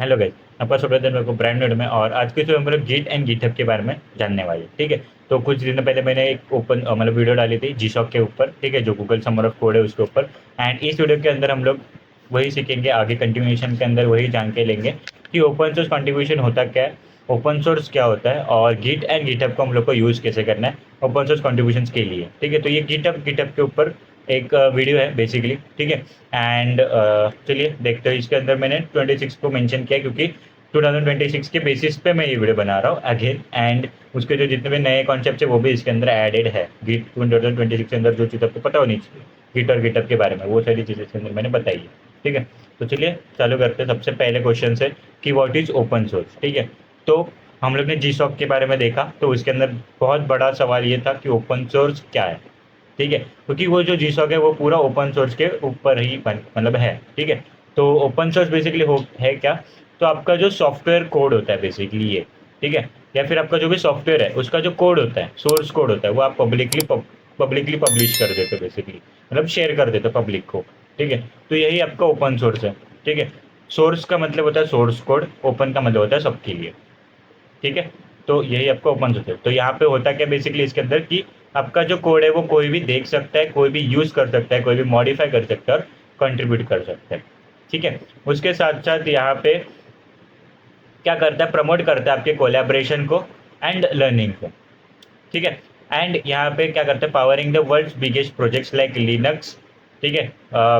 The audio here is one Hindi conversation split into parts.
हेलो गाइस, आपका स्वागत है मेरे को ब्रांड न्यू में। और आज के जो हम लोग गिट एंड गिटहब के बारे में जानने वाले हैं, ठीक है। तो कुछ दिन पहले मैंने एक ओपन मतलब वीडियो डाली थी जी शॉक के ऊपर, ठीक है, जो गूगल समर ऑफ कोड है उसके ऊपर। एंड इस वीडियो के अंदर हम लोग वही सीखेंगे, आगे कंटिन्यूएशन के अंदर वही जान के लेंगे कि ओपन सोर्स कंट्रीब्यूशन होता क्या है, ओपन सोर्स क्या होता है, और गिट एंड गिटहब को हम लोग को यूज़ कैसे करना है ओपन सोर्स कंट्रीब्यूशन के लिए, ठीक है। तो ये गिटहब गिटहब के ऊपर एक वीडियो है बेसिकली, ठीक है। एंड चलिए देखते हैं। इसके अंदर मैंने 26 को मेंशन किया क्योंकि 2026 के बेसिस पे मैं ये वीडियो बना रहा हूँ अगेन। एंड उसके जो जितने भी नए कॉन्सेप्ट है वो भी इसके अंदर एडेड है। गिट 2026 के अंदर जो चीज़ आपको पता होनी चाहिए गिट और गिटहब के बारे में, वो सारी चीज़ें इसके अंदर मैंने बताई है, ठीक है। तो चलिए चालू करते हैं। सबसे पहले क्वेश्चन है कि व्हाट इज ओपन सोर्स, ठीक है। तो हम लोग ने जी सॉक के बारे में देखा, तो उसके अंदर बहुत बड़ा सवाल ये था कि ओपन सोर्स क्या है, ठीक है। क्योंकि वो जो जी सॉक है वो पूरा ओपन सोर्स के ऊपर ही मतलब है, ठीक है। तो ओपन सोर्स बेसिकली हो है क्या, तो आपका जो सॉफ्टवेयर कोड होता है बेसिकली ये, ठीक है, या फिर आपका जो भी सॉफ्टवेयर है उसका जो कोड होता है, सोर्स कोड होता है, वो आप पब्लिकली पब्लिश कर देते हो बेसिकली, मतलब शेयर कर देते हो पब्लिक को, ठीक है। तो यही आपका ओपन सोर्स है, ठीक है। सोर्स का मतलब होता है सोर्स कोड, ओपन का मतलब होता है सबके लिए, ठीक है। तो यही आपका ओपन सोर्स है। तो यहाँ पे होता क्या बेसिकली इसके अंदर कि आपका जो कोड है वो कोई भी देख सकता है, कोई भी यूज कर सकता है, कोई भी मॉडिफाई कर सकता है और कंट्रीब्यूट कर सकता है, ठीक है। उसके साथ साथ यहाँ पे क्या करता है, प्रमोट करता है आपके कोलैबोरेशन को एंड लर्निंग को, ठीक है। एंड यहाँ पे क्या करते हैं, powering the world's biggest projects like Linux, ठीक है,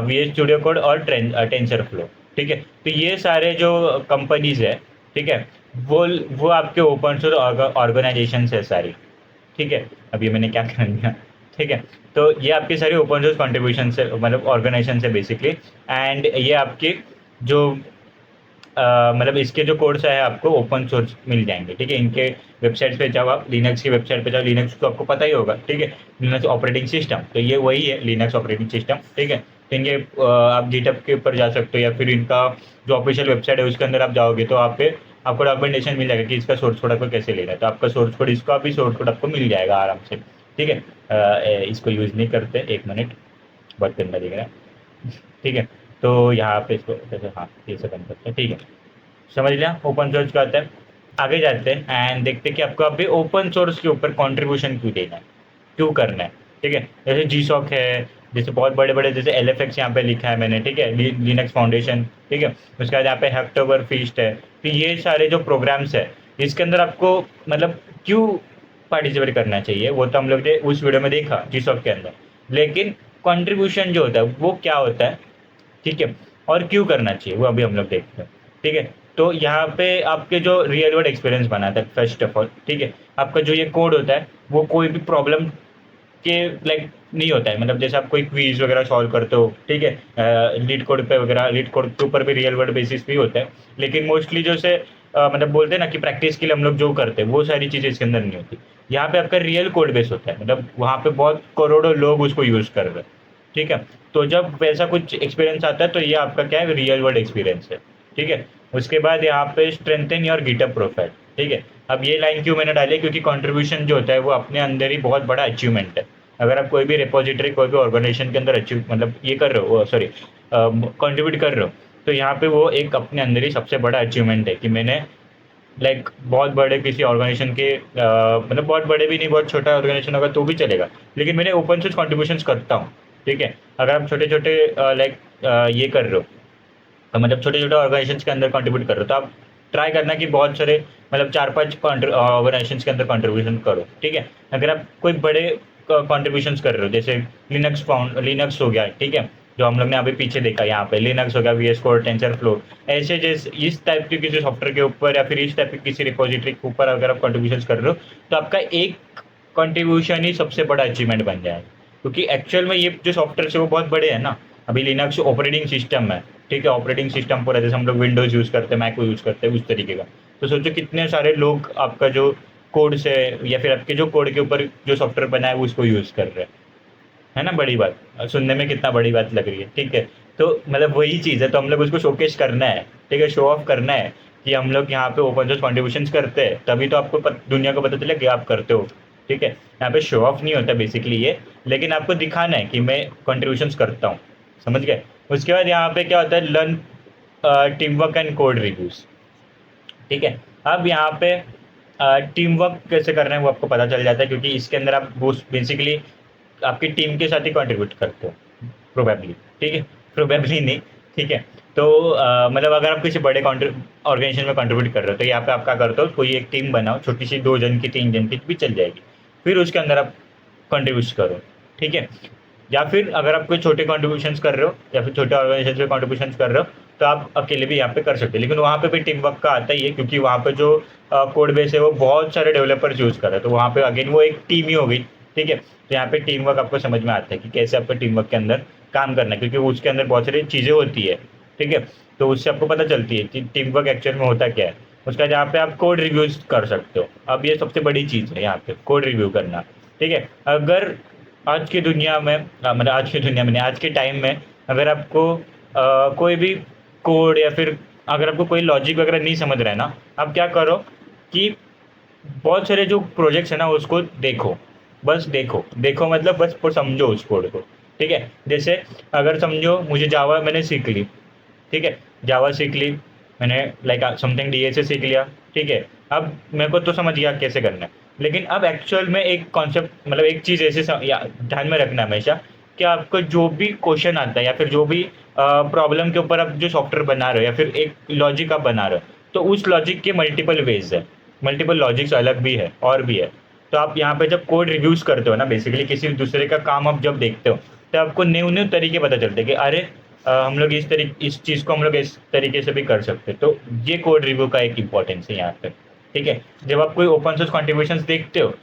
वी एस स्टूडियो कोड और टेंसर फ्लो, ठीक है। तो ये सारे जो कंपनीज है, ठीक है, वो आपके ओपन सोर्स ऑर्गेनाइजेशन है सारी, ठीक है। अभी मैंने क्या कर दिया, ठीक है। तो ये आपकी सारी ओपन सोर्स कॉन्ट्रीब्यूशन से मतलब ऑर्गेनाइजेशन है बेसिकली। एंड ये आपके जो मतलब इसके जो कोड्स है आपको ओपन सोर्स मिल जाएंगे, ठीक है। इनके वेबसाइट पे जाओ, आप लिनक्स की वेबसाइट पे जाओ, लिनक्स तो आपको पता ही होगा, ठीक है, लिनक्स ऑपरेटिंग सिस्टम, तो ये वही है लिनक्स ऑपरेटिंग सिस्टम, ठीक है। तो इनके आप गिटहब के ऊपर जा सकते हो, या फिर इनका जो ऑफिशियल वेबसाइट है उसके अंदर आप जाओगे तो आप पे आपको डॉक्यूमेंटेशन मिल जाएगा कि इसका सोर्स कोड आपको कैसे लेना है। तो आपका सोर्स कोड, इसका भी सोर्स कोड आपको मिल जाएगा आराम से, ठीक है। इसको यूज़ नहीं करते, एक मिनट, बहुत गंदा दिख रहा है, ठीक है। तो यहाँ पे इसको जैसे हाँ ये से बन सकते हैं, ठीक है। समझ लिया ओपन सोर्स का होता है। आगे जाते हैं एंड देखते हैं कि आपको अभी ओपन सोर्स के ऊपर कंट्रीब्यूशन क्यों देना है, क्यों करना है, ठीक है। जैसे जी सॉक है, जैसे बहुत बड़े बड़े जैसे एल एफ एक्स यहाँ पे लिखा है मैंने, ठीक है, लिनक्स फाउंडेशन, ठीक है। उसके बाद यहाँ पे हैक्टोबर फीस्ट है। तो ये सारे जो प्रोग्राम्स है इसके अंदर आपको मतलब क्यों पार्टिसिपेट करना चाहिए, वो तो हम लोग ने उस वीडियो में देखा जी सॉक के अंदर। लेकिन कंट्रीब्यूशन जो होता है वो क्या होता है, ठीक है, और क्यों करना चाहिए वो अभी हम लोग देखते हैं, ठीक है। तो यहाँ पे आपके जो रियल वर्ल्ड एक्सपीरियंस बनाता है फर्स्ट ऑफ ऑल, ठीक है। आपका जो ये कोड होता है वो कोई भी प्रॉब्लम के लाइक नहीं होता है, मतलब जैसे आप कोई क्वीज वगैरह सॉल्व करते हो, ठीक है, लीड कोड पे वगैरह, लीड कोड के ऊपर भी रियल वर्ल्ड बेसिस भी होता है। लेकिन मोस्टली जो से मतलब बोलते हैं ना कि प्रैक्टिस के लिए हम लोग जो करते हैं वो सारी चीज़ें इसके अंदर नहीं होती। यहाँ पे आपका रियल कोड बेस होता है, मतलब वहाँ पे बहुत करोड़ों लोग उसको यूज़ कर रहे हैं, ठीक है। तो जब वैसा कुछ एक्सपीरियंस आता है तो ये आपका क्या है, रियल वर्ल्ड एक्सपीरियंस है, ठीक है। उसके बाद यहाँ पे स्ट्रेंथन योर गिटहब प्रोफाइल, ठीक है। अब ये लाइन क्यों मैंने डाली है, क्योंकि कंट्रीब्यूशन जो होता है वो अपने अंदर ही बहुत बड़ा अचीवमेंट है। अगर आप कोई भी रिपोजिटरी, कोई भी ऑर्गेनाइजेशन के अंदर अचीव मतलब ये कर रहे हो, सॉरी कंट्रीब्यूट कर रहे हो, तो यहाँ पे वो एक अपने अंदर ही सबसे बड़ा अचीवमेंट है कि मैंने लाइक बहुत बड़े किसी ऑर्गेनाइजेशन के मतलब बहुत बड़े भी नहीं, बहुत छोटा ऑर्गेनाइजेशन होगा तो भी चलेगा, लेकिन मैंने ओपन सोर्स कॉन्ट्रीब्यूशन करता हूँ, ठीक है। अगर आप छोटे छोटे लाइक ये कर रहे हो, तो मतलब छोटे छोटे ऑर्गेनाइजेशन के अंदर कंट्रीब्यूट कर रहे हो, तो आप ट्राई करना कि बहुत सारे मतलब 4-5 ऑर्गेनाइजेशन के अंदर कंट्रीब्यूशन करो, ठीक है। अगर आप कोई बड़े कंट्रीब्यूशन कर रहे हो, जैसे लिनक्स हो गया, ठीक है, जो हम लोग ने अभी पीछे देखा, यहाँ पे लिनक्स हो गया, V S code, tensor flow, ऐसे जैसे इस टाइप के किसी सॉफ्टवेयर के ऊपर या फिर इस टाइप के किसी रिपोजिटरी के ऊपर अगर आप कंट्रीब्यूशन कर रहे हो, तो आपका एक कंट्रीब्यूशन ही सबसे बड़ा अचीवमेंट बन जाए। क्योंकि एक्चुअल में ये जो सॉफ्टवेयर है वो बहुत बड़े हैं ना। अभी लिनक्स ऑपरेटिंग सिस्टम है, ठीक है, ऑपरेटिंग सिस्टम पूरा जैसे हम लोग विंडोज यूज़ करते हैं, मैक को यूज़ करते हैं, उस तरीके का। तो सोचो कितने सारे लोग आपका जो कोड से या फिर आपके जो कोड के ऊपर जो सॉफ्टवेयर बना है वो उसको यूज़ कर रहे हैं, है ना। बड़ी बात, सुनने में कितना बड़ी बात लग रही है, ठीक है। तो मतलब वही चीज़ है, तो हम लोग उसको शोकेस करना है, ठीक है, शो ऑफ करना है कि हम लोग यहाँ पे ओपन सोर्स कॉन्ट्रीब्यूशन करते हैं, तभी तो आपको दुनिया को पता चले कि आप करते हो, ठीक है। यहाँ पे शो ऑफ नहीं होता बेसिकली ये, लेकिन आपको दिखाना है कि मैं कॉन्ट्रीब्यूशन करता हूँ, समझ गए। उसके बाद यहाँ पे क्या होता है, learn team work and code reviews. ठीक है, अब यहाँ पे टीम वर्क कैसे करना है वो आपको पता चल जाता है, क्योंकि इसके अंदर आप वो बेसिकली आपकी टीम के साथ ही कंट्रीब्यूट करते हो प्रोबेबली। ठीक है, प्रोबेबली नहीं, ठीक है। तो मतलब अगर आप किसी बड़े ऑर्गेनाइजेशन में कंट्रीब्यूट कर रहे हो तो यहाँ पे आप क्या करते हो, कोई एक टीम बनाओ, छोटी सी 2 जन की 3 जन की भी चल जाएगी, फिर उसके अंदर आप कंट्रीब्यूट करो। ठीक है, या फिर अगर आप कोई छोटे कॉन्ट्रीब्यूशन कर रहे हो या फिर छोटे ऑर्गेनाइजेशन में कॉन्ट्रीब्यूशन कर रहे हो तो आप अकेले भी यहाँ पे कर सकते हो, लेकिन वहाँ पे भी टीम वर्क का आता ही है, क्योंकि वहाँ पे जो कोड बेस है वो बहुत सारे डेवलपर्स यूज़ कर रहे हैं, तो वहाँ पे अगेन वो एक टीम ही हो गई। ठीक है, तो यहाँ पे टीम वर्क आपको समझ में आता है कि कैसे आपको टीम वर्क के अंदर काम करना है, क्योंकि उसके अंदर बहुत सारी चीज़ें होती है। ठीक है, तो उससे आपको पता चलती है कि टीम वर्क एक्चुअल में होता क्या है। उसका यहाँ पे आप कोड रिव्यूज कर सकते हो, अब ये सबसे बड़ी चीज़ है यहाँ पे कोड रिव्यू करना। ठीक है, अगर आज की दुनिया में मतलब आज की दुनिया में नहीं, आज के टाइम में अगर आपको कोई भी कोड या फिर अगर आपको कोई लॉजिक वगैरह नहीं समझ रहा है ना, आप क्या करो कि बहुत सारे जो प्रोजेक्ट्स है ना उसको देखो, बस देखो देखो मतलब बस समझो उस कोड को। ठीक है, जैसे अगर समझो मुझे जावा मैंने सीख ली, ठीक है, जावा सीख ली मैंने, लाइक समथिंग डीएसए सीख लिया। ठीक है, अब मेरे को तो समझ गया कैसे करना है, लेकिन अब एक्चुअल में एक कॉन्सेप्ट मतलब एक चीज़ ऐसे ध्यान में रखना हमेशा कि आपको जो भी क्वेश्चन आता है या फिर जो भी प्रॉब्लम के ऊपर आप जो सॉफ्टवेयर बना रहे हो या फिर एक लॉजिक आप बना रहे हो, तो उस लॉजिक के मल्टीपल वेज है, मल्टीपल लॉजिक्स अलग भी है और भी है। तो आप यहाँ पे जब कोड रिव्यूज करते हो ना, बेसिकली किसी दूसरे का काम आप जब देखते हो तो आपको न्यू न्यू तरीके पता चलते हैं कि अरे हम लोग इस चीज़ को हम लोग इस तरीके से भी कर सकते हैं। तो ये कोड रिव्यू का एक इंपॉर्टेंस है यहाँ पे। ठीक है, जब आप कोई ओपन सोर्स कॉन्ट्रीब्यूशंस देखते हो,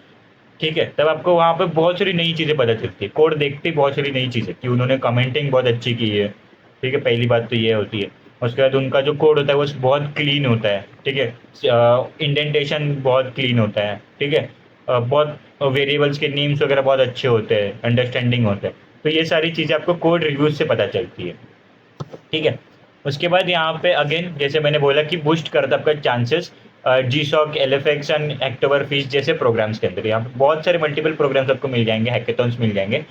ठीक है, तब आपको वहाँ पे बहुत सारी नई चीज़ें पता चलती है, कोड देखते ही बहुत सारी नई चीज़ें कि उन्होंने कमेंटिंग बहुत अच्छी की है। ठीक है, पहली बात तो ये होती है। उसके बाद उनका जो कोड होता है वो बहुत क्लीन होता है। ठीक है, इंडेंटेशन बहुत क्लीन होता है। ठीक है, बहुत वेरिएबल्स के नेम्स वगैरह बहुत अच्छे होते हैं, अंडरस्टैंडिंग होते हैं। तो ये सारी चीज़ें आपको कोड रिव्यूज से पता चलती है। ठीक है, उसके बाद यहाँ पे अगेन जैसे मैंने बोला कि बूस्ट करता है आपका chances GSoC, L F X and Hacktoberfest जैसे प्रोग्राम्स के अंदर। यहाँ पे बहुत सारे मल्टीपल प्रोग्राम्स आपको मिल जाएंगे, हैकेथॉन्स मिल जाएंगे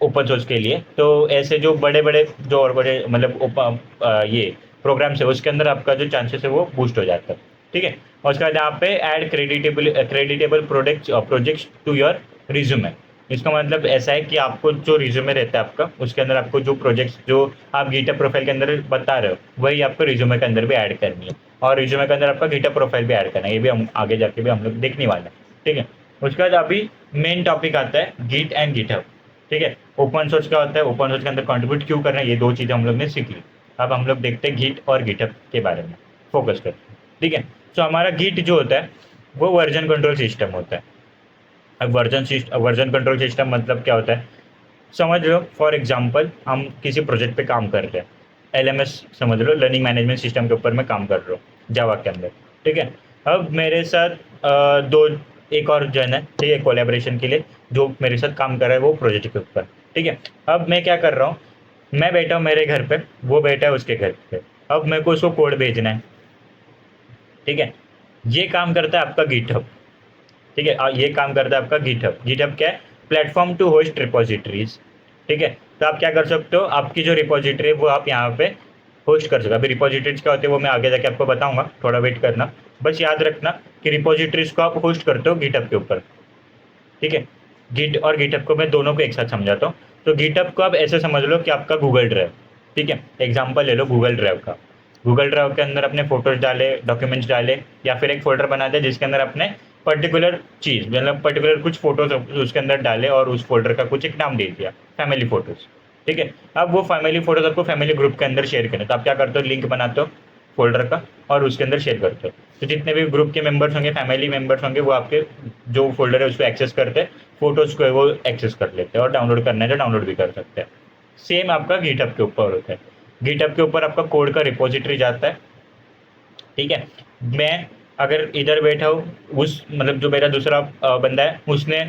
ओपन सोर्स के लिए। तो ऐसे जो बड़े बड़े जो और बड़े मतलब ये प्रोग्राम्स है उसके अंदर आपका जो चांसेस है वो बूस्ट हो जाता है। ठीक है, और उसके बाद यहाँ पे add creditable projects to your resume. इसका मतलब ऐसा है कि आपको जो रिज्यूमे रहता है आपका उसके अंदर आपको जो प्रोजेक्ट्स जो आप गिटहब प्रोफाइल के अंदर बता रहे हो वही आपको रिज्यूमे के अंदर भी ऐड करनी है, और रिज्यूमे के अंदर आपका गिटहब प्रोफाइल भी ऐड करना है। ये भी हम आगे जाके भी हम लोग देखने वाले हैं। ठीक है, उसके बाद अभी मेन टॉपिक आता है गिट एंड गिटहब। ठीक है, ओपन सोर्स क्या होता है, ओपन सोर्स के अंदर कंट्रीब्यूट क्यों करना है, ये 2 चीज़ें हम लोग ने सीख ली। अब हम लोग देखते हैं गिट और गिटहब के बारे में फोकस करते हैं। ठीक है, तो हमारा गिट जो होता है वो वर्जन कंट्रोल सिस्टम होता है। अब वर्जन कंट्रोल सिस्टम मतलब क्या होता है, समझ लो फॉर एग्जांपल हम किसी प्रोजेक्ट पे काम कर रहे हैं, एलएमएस समझ लो, लर्निंग मैनेजमेंट सिस्टम के ऊपर मैं काम कर रहा हूँ जावा के अंदर। ठीक है, अब मेरे साथ दो एक और जन है, ठीक है, कोलैबोरेशन के लिए जो मेरे साथ काम कर रहा है वो प्रोजेक्ट के ऊपर। ठीक है, अब मैं क्या कर रहा हूँ, मैं बैठा हूँ मेरे घर पे, वो बैठा है उसके घर पे, अब मेरे को उसको कोड भेजना है। ठीक है, ये काम करता है आपका गिटहब। ठीक है, ये काम करता है आपका गिटहब। गिटहब क्या है, प्लेटफॉर्म टू होस्ट रिपोजिटरीज। ठीक है, तो आप क्या कर सकते हो, आपकी जो रिपोजिटरी है वो आप यहाँ पे होस्ट कर सकते हो। अभी रिपोजिटरीज क्या होते हैं वो मैं आगे जाके आपको बताऊंगा, थोड़ा वेट करना। बस याद रखना कि रिपोजिटरीज को आप होस्ट करते हो गिटहब के ऊपर। ठीक है, गिट और गिटहब को मैं दोनों को एक साथ समझाता हूँ। तो गिटहब को आप ऐसे समझ लो कि आपका गूगल ड्राइव। ठीक है, एग्जाम्पल ले लो गूगल ड्राइव का। गूगल ड्राइव के अंदर अपने फोटोज डाले, डॉक्यूमेंट्स डाले, या फिर एक फोल्डर बना दे जिसके अंदर अपने पर्टिकुलर चीज़ मतलब पर्टिकुलर कुछ फोटोज उसके अंदर डाले और उस फोल्डर का कुछ एक नाम दे दिया, फैमिली फोटोज। ठीक है, अब वो फैमिली फोटोज आपको फैमिली ग्रुप के अंदर शेयर करना, तो आप क्या करते हो, लिंक बनाते हो फोल्डर का और उसके अंदर शेयर करते हो। तो जितने भी ग्रुप के मेंबर्स होंगे, फैमिली मेंबर्स होंगे, वो आपके जो फोल्डर है उसको एक्सेस करते हैं, फोटोज को वो एक्सेस कर लेते हैं और डाउनलोड करना है तो डाउनलोड भी कर सकते हैं। सेम आपका गिटहब के ऊपर होता है। गिटहब के ऊपर आपका कोड का रिपोजिटरी जाता है। ठीक है, मैं अगर इधर बैठा हूँ, उस मतलब जो मेरा दूसरा बंदा है उसने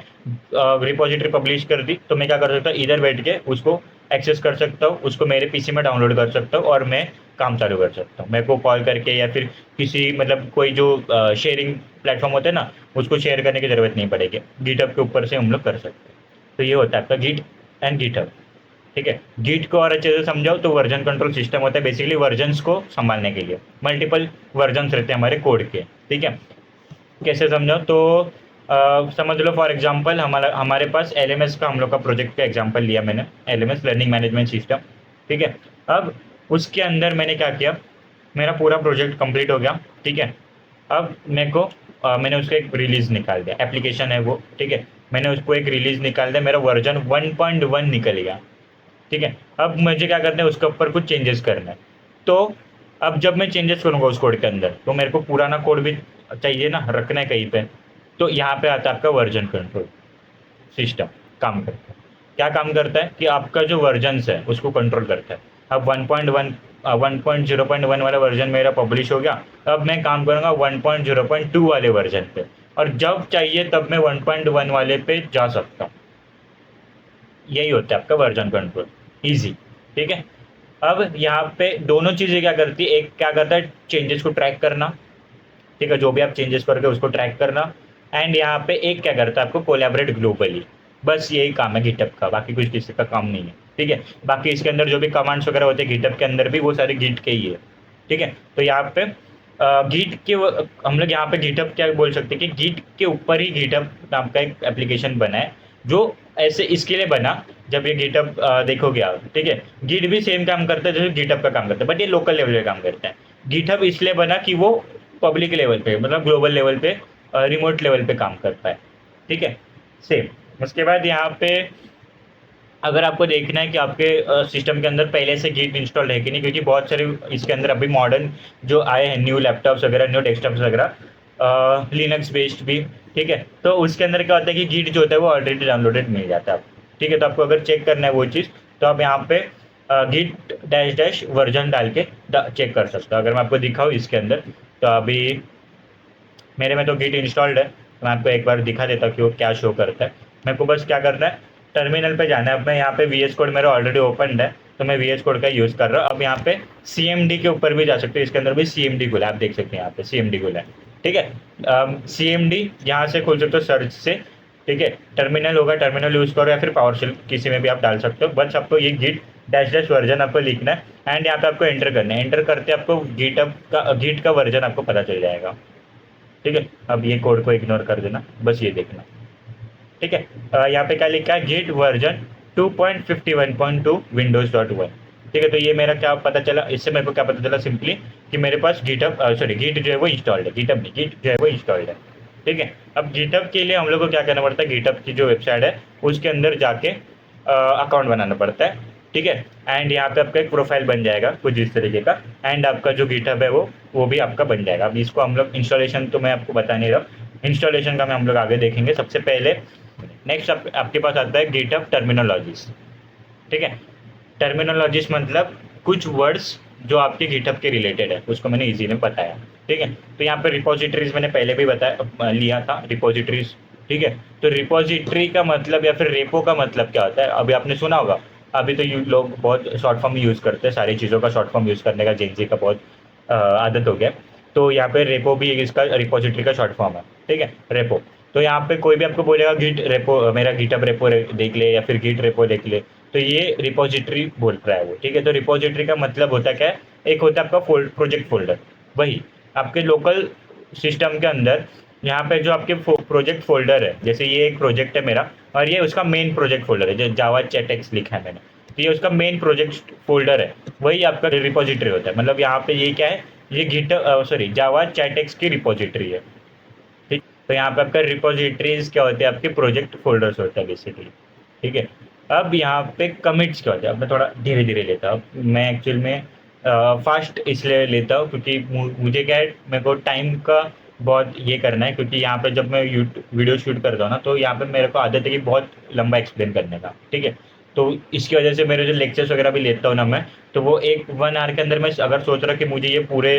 रिपोजिटरी पब्लिश कर दी, तो मैं क्या कर सकता हूँ, इधर बैठ के उसको एक्सेस कर सकता हूँ, उसको मेरे पीसी में डाउनलोड कर सकता हूँ और मैं काम चालू कर सकता हूँ। मेरे को कॉल करके या फिर किसी मतलब कोई जो शेयरिंग प्लेटफॉर्म होता है ना, उसको शेयर करने की ज़रूरत नहीं पड़ेगी, गिटहब के ऊपर से हम लोग कर सकते हैं। तो ये होता है आपका गिट एंड गिटहब। ठीक है। गिट को और अच्छे से समझाओ तो वर्जन कंट्रोल सिस्टम होता है बेसिकली वर्जन्स को संभालने के लिए, मल्टीपल वर्जन्स रहते हैं हमारे कोड के, ठीक है। कैसे समझाओ तो समझ लो फॉर एग्जांपल हमारे पास एलएमएस का हम लोग का प्रोजेक्ट का एग्जांपल लिया मैंने, एलएमएस लर्निंग मैनेजमेंट सिस्टम, ठीक है। अब उसके अंदर मैंने क्या किया, मेरा पूरा प्रोजेक्ट कंप्लीट हो गया, ठीक है। अब मेरे को मैंने उसका एक रिलीज निकाल दिया, एप्लीकेशन है वो, ठीक है। मैंने उसको एक रिलीज निकाल दिया, मेरा वर्जन 1.1 निकल गया, ठीक है। अब मुझे क्या करना है, उसके ऊपर कुछ चेंजेस करना है। तो अब जब मैं चेंजेस करूंगा उस कोड के अंदर तो मेरे को पुराना कोड भी चाहिए ना, रखना है कहीं पे। तो यहाँ पे आता है आपका वर्जन कंट्रोल सिस्टम काम करता है। क्या काम करता है कि आपका जो वर्जन्स है उसको कंट्रोल करता है। अब 1.1 1.0.1 वाला वर्जन मेरा पब्लिश हो गया, अब मैं काम करूंगा 1.0.2 वाले वर्जन पे, और जब चाहिए तब मैं 1.1 वाले पे जा सकता हूँ। यही होता है आपका वर्जन कंट्रोल, इजी, ठीक है। अब यहाँ पे दोनों चीज़ें क्या करती है, एक क्या करता है चेंजेस को ट्रैक करना, ठीक है, जो भी आप चेंजेस करके उसको ट्रैक करना। एंड यहाँ पे एक क्या करता है आपको कोलैबोरेट ग्लोबली, बस यही काम है गिटहब का, बाकी कुछ किसी का काम नहीं है, ठीक है। बाकी इसके अंदर जो भी कमांड्स वगैरह होते हैं गिटहब के अंदर भी वो सारे गिट के ही है, ठीक है। तो यहाँ पे गिट के हम लोग यहाँ पे गिटहब क्या बोल सकते हैं कि गिट के ऊपर ही गिटहब नाम का एक एप्लीकेशन बना है, जो ऐसे इसके लिए बना, जब ये गिटहब देखोगे आप, ठीक है। गिट भी सेम काम करता है जैसे गिटहब का काम करता है, बट ये लोकल लेवल पे काम करता है। गिटहब इसलिए बना कि वो पब्लिक लेवल पे मतलब ग्लोबल लेवल पे रिमोट लेवल पे काम करता है, ठीक है। सेम उसके बाद यहाँ पे अगर आपको देखना है कि आपके सिस्टम के अंदर पहले से गिट इंस्टॉल्ड है कि नहीं, क्योंकि बहुत सारे इसके अंदर अभी मॉडर्न जो आए हैं न्यू लैपटॉप्स वगैरह, न्यू डेस्कटॉप्स वगैरह लिनक्स बेस्ड भी, ठीक है। तो उसके अंदर क्या होता है कि गिट जो होता है वो ऑलरेडी डाउनलोडेड मिल जाता है आपको, ठीक है। तो आपको अगर चेक करना है वो चीज़ तो आप यहाँ पे गिट डैश डैश वर्जन डाल के चेक कर सकते हो। अगर मैं आपको दिखाऊँ इसके अंदर तो अभी मेरे में तो गिट इंस्टॉल्ड है, तो मैं आपको एक बार दिखा देता हूँ कि वो क्या शो करता है। मेरे को बस क्या करना है, टर्मिनल पे जाना है। अब मैं यहाँ पे वी एस कोड मेरा ऑलरेडी ओपन है, तो मैं वी एस कोड का यूज़ कर रहा हूँ। अब यहाँ पे सी एम डी के ऊपर भी जा सकते हो, इसके अंदर भी सी एम डी खुला है, आप देख सकते हैं यहाँ पे सी एम डी खुला है, ठीक है। सी एम डी यहाँ से खोल सकते हो सर्च से, ठीक है। टर्मिनल होगा, टर्मिनल यूज़ करो या फिर पावरशेल किसी में भी आप डाल सकते हो। बस आपको ये गिट डैश डैश वर्जन आपको लिखना है एंड यहाँ पे आपको एंटर करना है। एंटर करते आपको गिट का वर्जन आपको पता चल जाएगा, ठीक है। अब ये कोड को इग्नोर कर देना, बस ये देखना, ठीक है। यहाँ पे क्या लिखा है, गिट वर्जन 2.51.2 विंडोज.1, ठीक है। तो ये मेरा क्या पता चला, इससे मेरे को क्या पता चला सिंपली कि मेरे पास गिटहब सॉरी गिट जो है वो इंस्टॉल्ड है, गिटहब नहीं गिट जो है वो इंस्टॉल्ड है, ठीक है। अब गिटहब के लिए हम लोग को क्या करना पड़ता है, गिटहब की जो वेबसाइट है उसके अंदर जाके अकाउंट बनाना पड़ता है, ठीक है। एंड यहाँ पे आपका एक प्रोफाइल बन जाएगा कुछ इस तरीके का, एंड आपका जो गिटहब है वो भी आपका बन जाएगा। अब इसको हम लोग इंस्टॉलेशन तो मैं आपको बता नहीं रहा, इंस्टॉलेशन का मैं हम लोग आगे देखेंगे। सबसे पहले नेक्स्ट आपके पास आता है गिटहब टर्मिनोलॉजीज, ठीक है। टर्मिनोलॉजीज मतलब कुछ वर्ड्स जो आपके गिटहब के रिलेटेड है, उसको मैंने इजी में बताया, ठीक है। तो यहाँ पे रिपोजिटरीज मैंने पहले भी बताया लिया था, रिपोजिटरीज, ठीक है। तो रिपोजिटरी का मतलब या फिर रेपो का मतलब क्या होता है, अभी आपने सुना होगा। अभी तो लोग बहुत शॉर्ट फॉर्म यूज़ करते हैं, सारी चीज़ों का शॉर्ट फॉर्म यूज़ करने का जेनजी का बहुत आदत हो गया। तो यहाँ पे रेपो भी इसका रिपोजिटरी का शॉर्ट फॉर्म है, ठीक है, रेपो। तो यहाँ पे कोई भी आपको बोलेगा गिट रेपो मेरा गिटहब रेपो देख ले या फिर गिट रेपो देख ले, तो ये रिपोजिटरी बोल रहा है वो, ठीक है। तो रिपोजिटरी का मतलब होता क्या है, एक होता है आपका प्रोजेक्ट फोल्डर, वही आपके लोकल सिस्टम के अंदर यहाँ पे जो आपके प्रोजेक्ट फोल्डर है, जैसे ये एक प्रोजेक्ट है मेरा और ये उसका मेन प्रोजेक्ट फोल्डर है, जो जावा चैटेक्स लिखा है मैंने, तो ये उसका मेन प्रोजेक्ट फोल्डर है, वही आपका रिपोजिटरी होता है। मतलब यहाँ पे ये क्या है, ये गिट सॉरी जावा चैटेक्स की रिपोजिटरी है, ठीक। तो यहाँ पे आपका रिपोजिटरीज क्या होते हैं, आपके प्रोजेक्ट फोल्डर्स होते हैं बेसिकली, ठीक है। अब यहाँ पे कमिट्स क्या होते हैं, अब मैं थोड़ा धीरे धीरे लेता हूँ, मैं एक्चुअल में फास्ट इसलिए लेता हूँ क्योंकि मुझे क्या है, मेरे को टाइम का बहुत ये करना है, क्योंकि यहाँ पे जब मैं वीडियो शूट करता हूँ ना, तो यहाँ पे मेरे को आदत है कि बहुत लंबा एक्सप्लेन करने का, ठीक है। तो इसकी वजह से मेरे जो लेक्चर्स वगैरह भी लेता हूँ ना मैं, तो वो एक 1 आवर के अंदर मैं अगर सोच रहा कि मुझे ये पूरे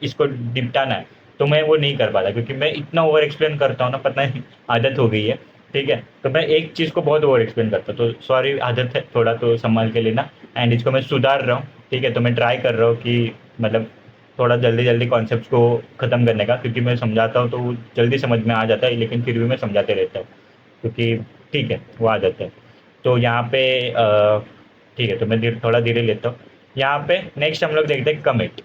इसको निपटाना है तो मैं वो नहीं कर पाता, क्योंकि मैं इतना ओवर एक्सप्लेन करता हूँ ना, पता नहीं आदत हो गई है, ठीक है। तो मैं एक चीज़ को बहुत ओवर एक्सप्लेन करता हूँ, तो सॉरी आदत है, थोड़ा तो संभाल के लेना। एंड इसको मैं सुधार रहा हूँ, ठीक है। तो मैं ट्राई कर रहा हूँ कि मतलब थोड़ा जल्दी जल्दी कॉन्सेप्ट को ख़त्म करने का, क्योंकि मैं समझाता हूँ तो वो जल्दी समझ में आ जाता है, लेकिन फिर भी मैं समझाते रहता हूँ क्योंकि ठीक है वो आदत है। तो यहाँ पे ठीक है, तो मैं थोड़ा धीरे लेता हूँ। यहाँ पे नेक्स्ट हम लोग देखते हैं कमिट।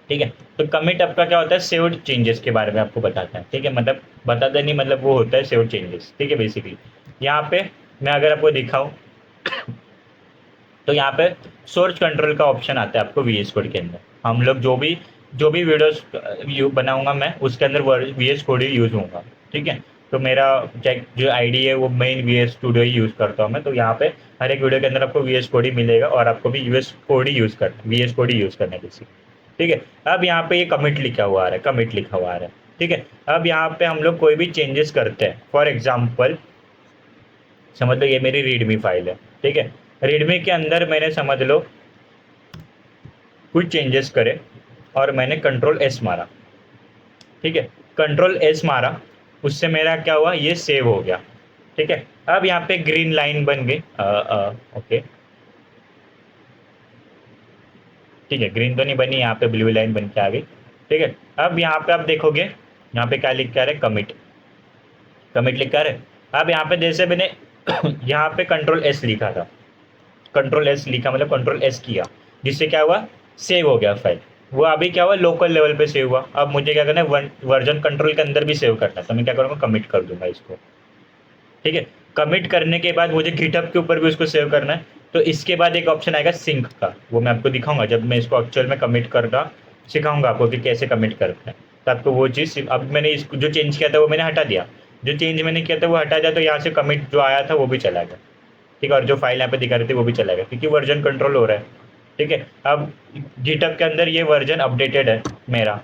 ठीक है, तो कमिट आपका क्या होता है, सेव्ड चेंजेस के बारे में आपको बताता है। ठीक है, मतलब बताता नहीं, मतलब वो होता है सेव्ड चेंजेस। ठीक है, बेसिकली यहाँ पे मैं अगर आपको दिखाऊं तो यहाँ पे सोर्स कंट्रोल का ऑप्शन आता है आपको VS कोड के अंदर। हम लोग जो भी वीडियोस बनाऊंगा मैं, उसके अंदर VS कोड ही यूज़ होगा। ठीक है, तो मेरा जो आईडी है वो मेन VS स्टूडियो ही यूज़ करता हूँ मैं। तो यहाँ पे हर एक वीडियो के अंदर आपको VS कोड ही मिलेगा और आपको भी VS कोड ही यूज़ करना, VS कोड ही यूज़ करना है किसी। ठीक है, अब यहाँ पे ये कमिट लिखा हुआ आ रहा है, कमिट लिखा हुआ आ रहा है। ठीक है, अब यहाँ पे हम लोग कोई भी चेंजेस करते हैं, फॉर एग्जाम्पल समझ लो ये मेरी रीडमी फाइल है। ठीक है, रीडमी के अंदर मैंने समझ लो कुछ चेंजेस करे और मैंने कंट्रोल एस मारा। ठीक है, कंट्रोल एस मारा, उससे मेरा क्या हुआ, ये सेव हो गया। ठीक है, अब यहाँ पे ग्रीन लाइन बन गई। ओके, ठीक है, ग्रीन तो नहीं बनी, यहाँ पे ब्लू लाइन बन के आ गई। ठीक है, अब यहाँ पे आप देखोगे, यहाँ पे क्या लिख के आ रहा है, कमिट, कमिट लिख कर। अब यहाँ पे जैसे मैंने यहाँ पे कंट्रोल एस लिखा था, कंट्रोल एस लिखा मतलब कंट्रोल एस किया, जिससे क्या हुआ, सेव हो गया फाइल। वो अभी क्या हुआ, लोकल लेवल पे सेव हुआ। अब मुझे क्या करना है, वर्जन कंट्रोल के अंदर भी सेव करना है, तो मैं क्या करूँगा, कमिट कर दूंगा इसको। ठीक है, कमिट करने के बाद मुझे गिटहब के ऊपर भी उसको सेव करना है। तो इसके बाद एक ऑप्शन आएगा सिंक का, वो मैं आपको दिखाऊंगा जब मैं इसको एक्चुअल में कमिट करना सिखाऊंगा आपको कि कैसे कमिट करते हैं। तो आपको वो चीज़, अब मैंने इसको जो चेंज किया था वो मैंने हटा दिया, जो चेंज मैंने किया था वो हटा दिया, तो यहाँ से कमिट जो आया था वो भी चला गया। ठीक है, और जो फाइल यहाँ पे दिखा रही थी वो भी चला गया, क्योंकि वर्जन कंट्रोल हो रहा है। ठीक है, अब गिटहब के अंदर ये वर्जन अपडेटेड है मेरा।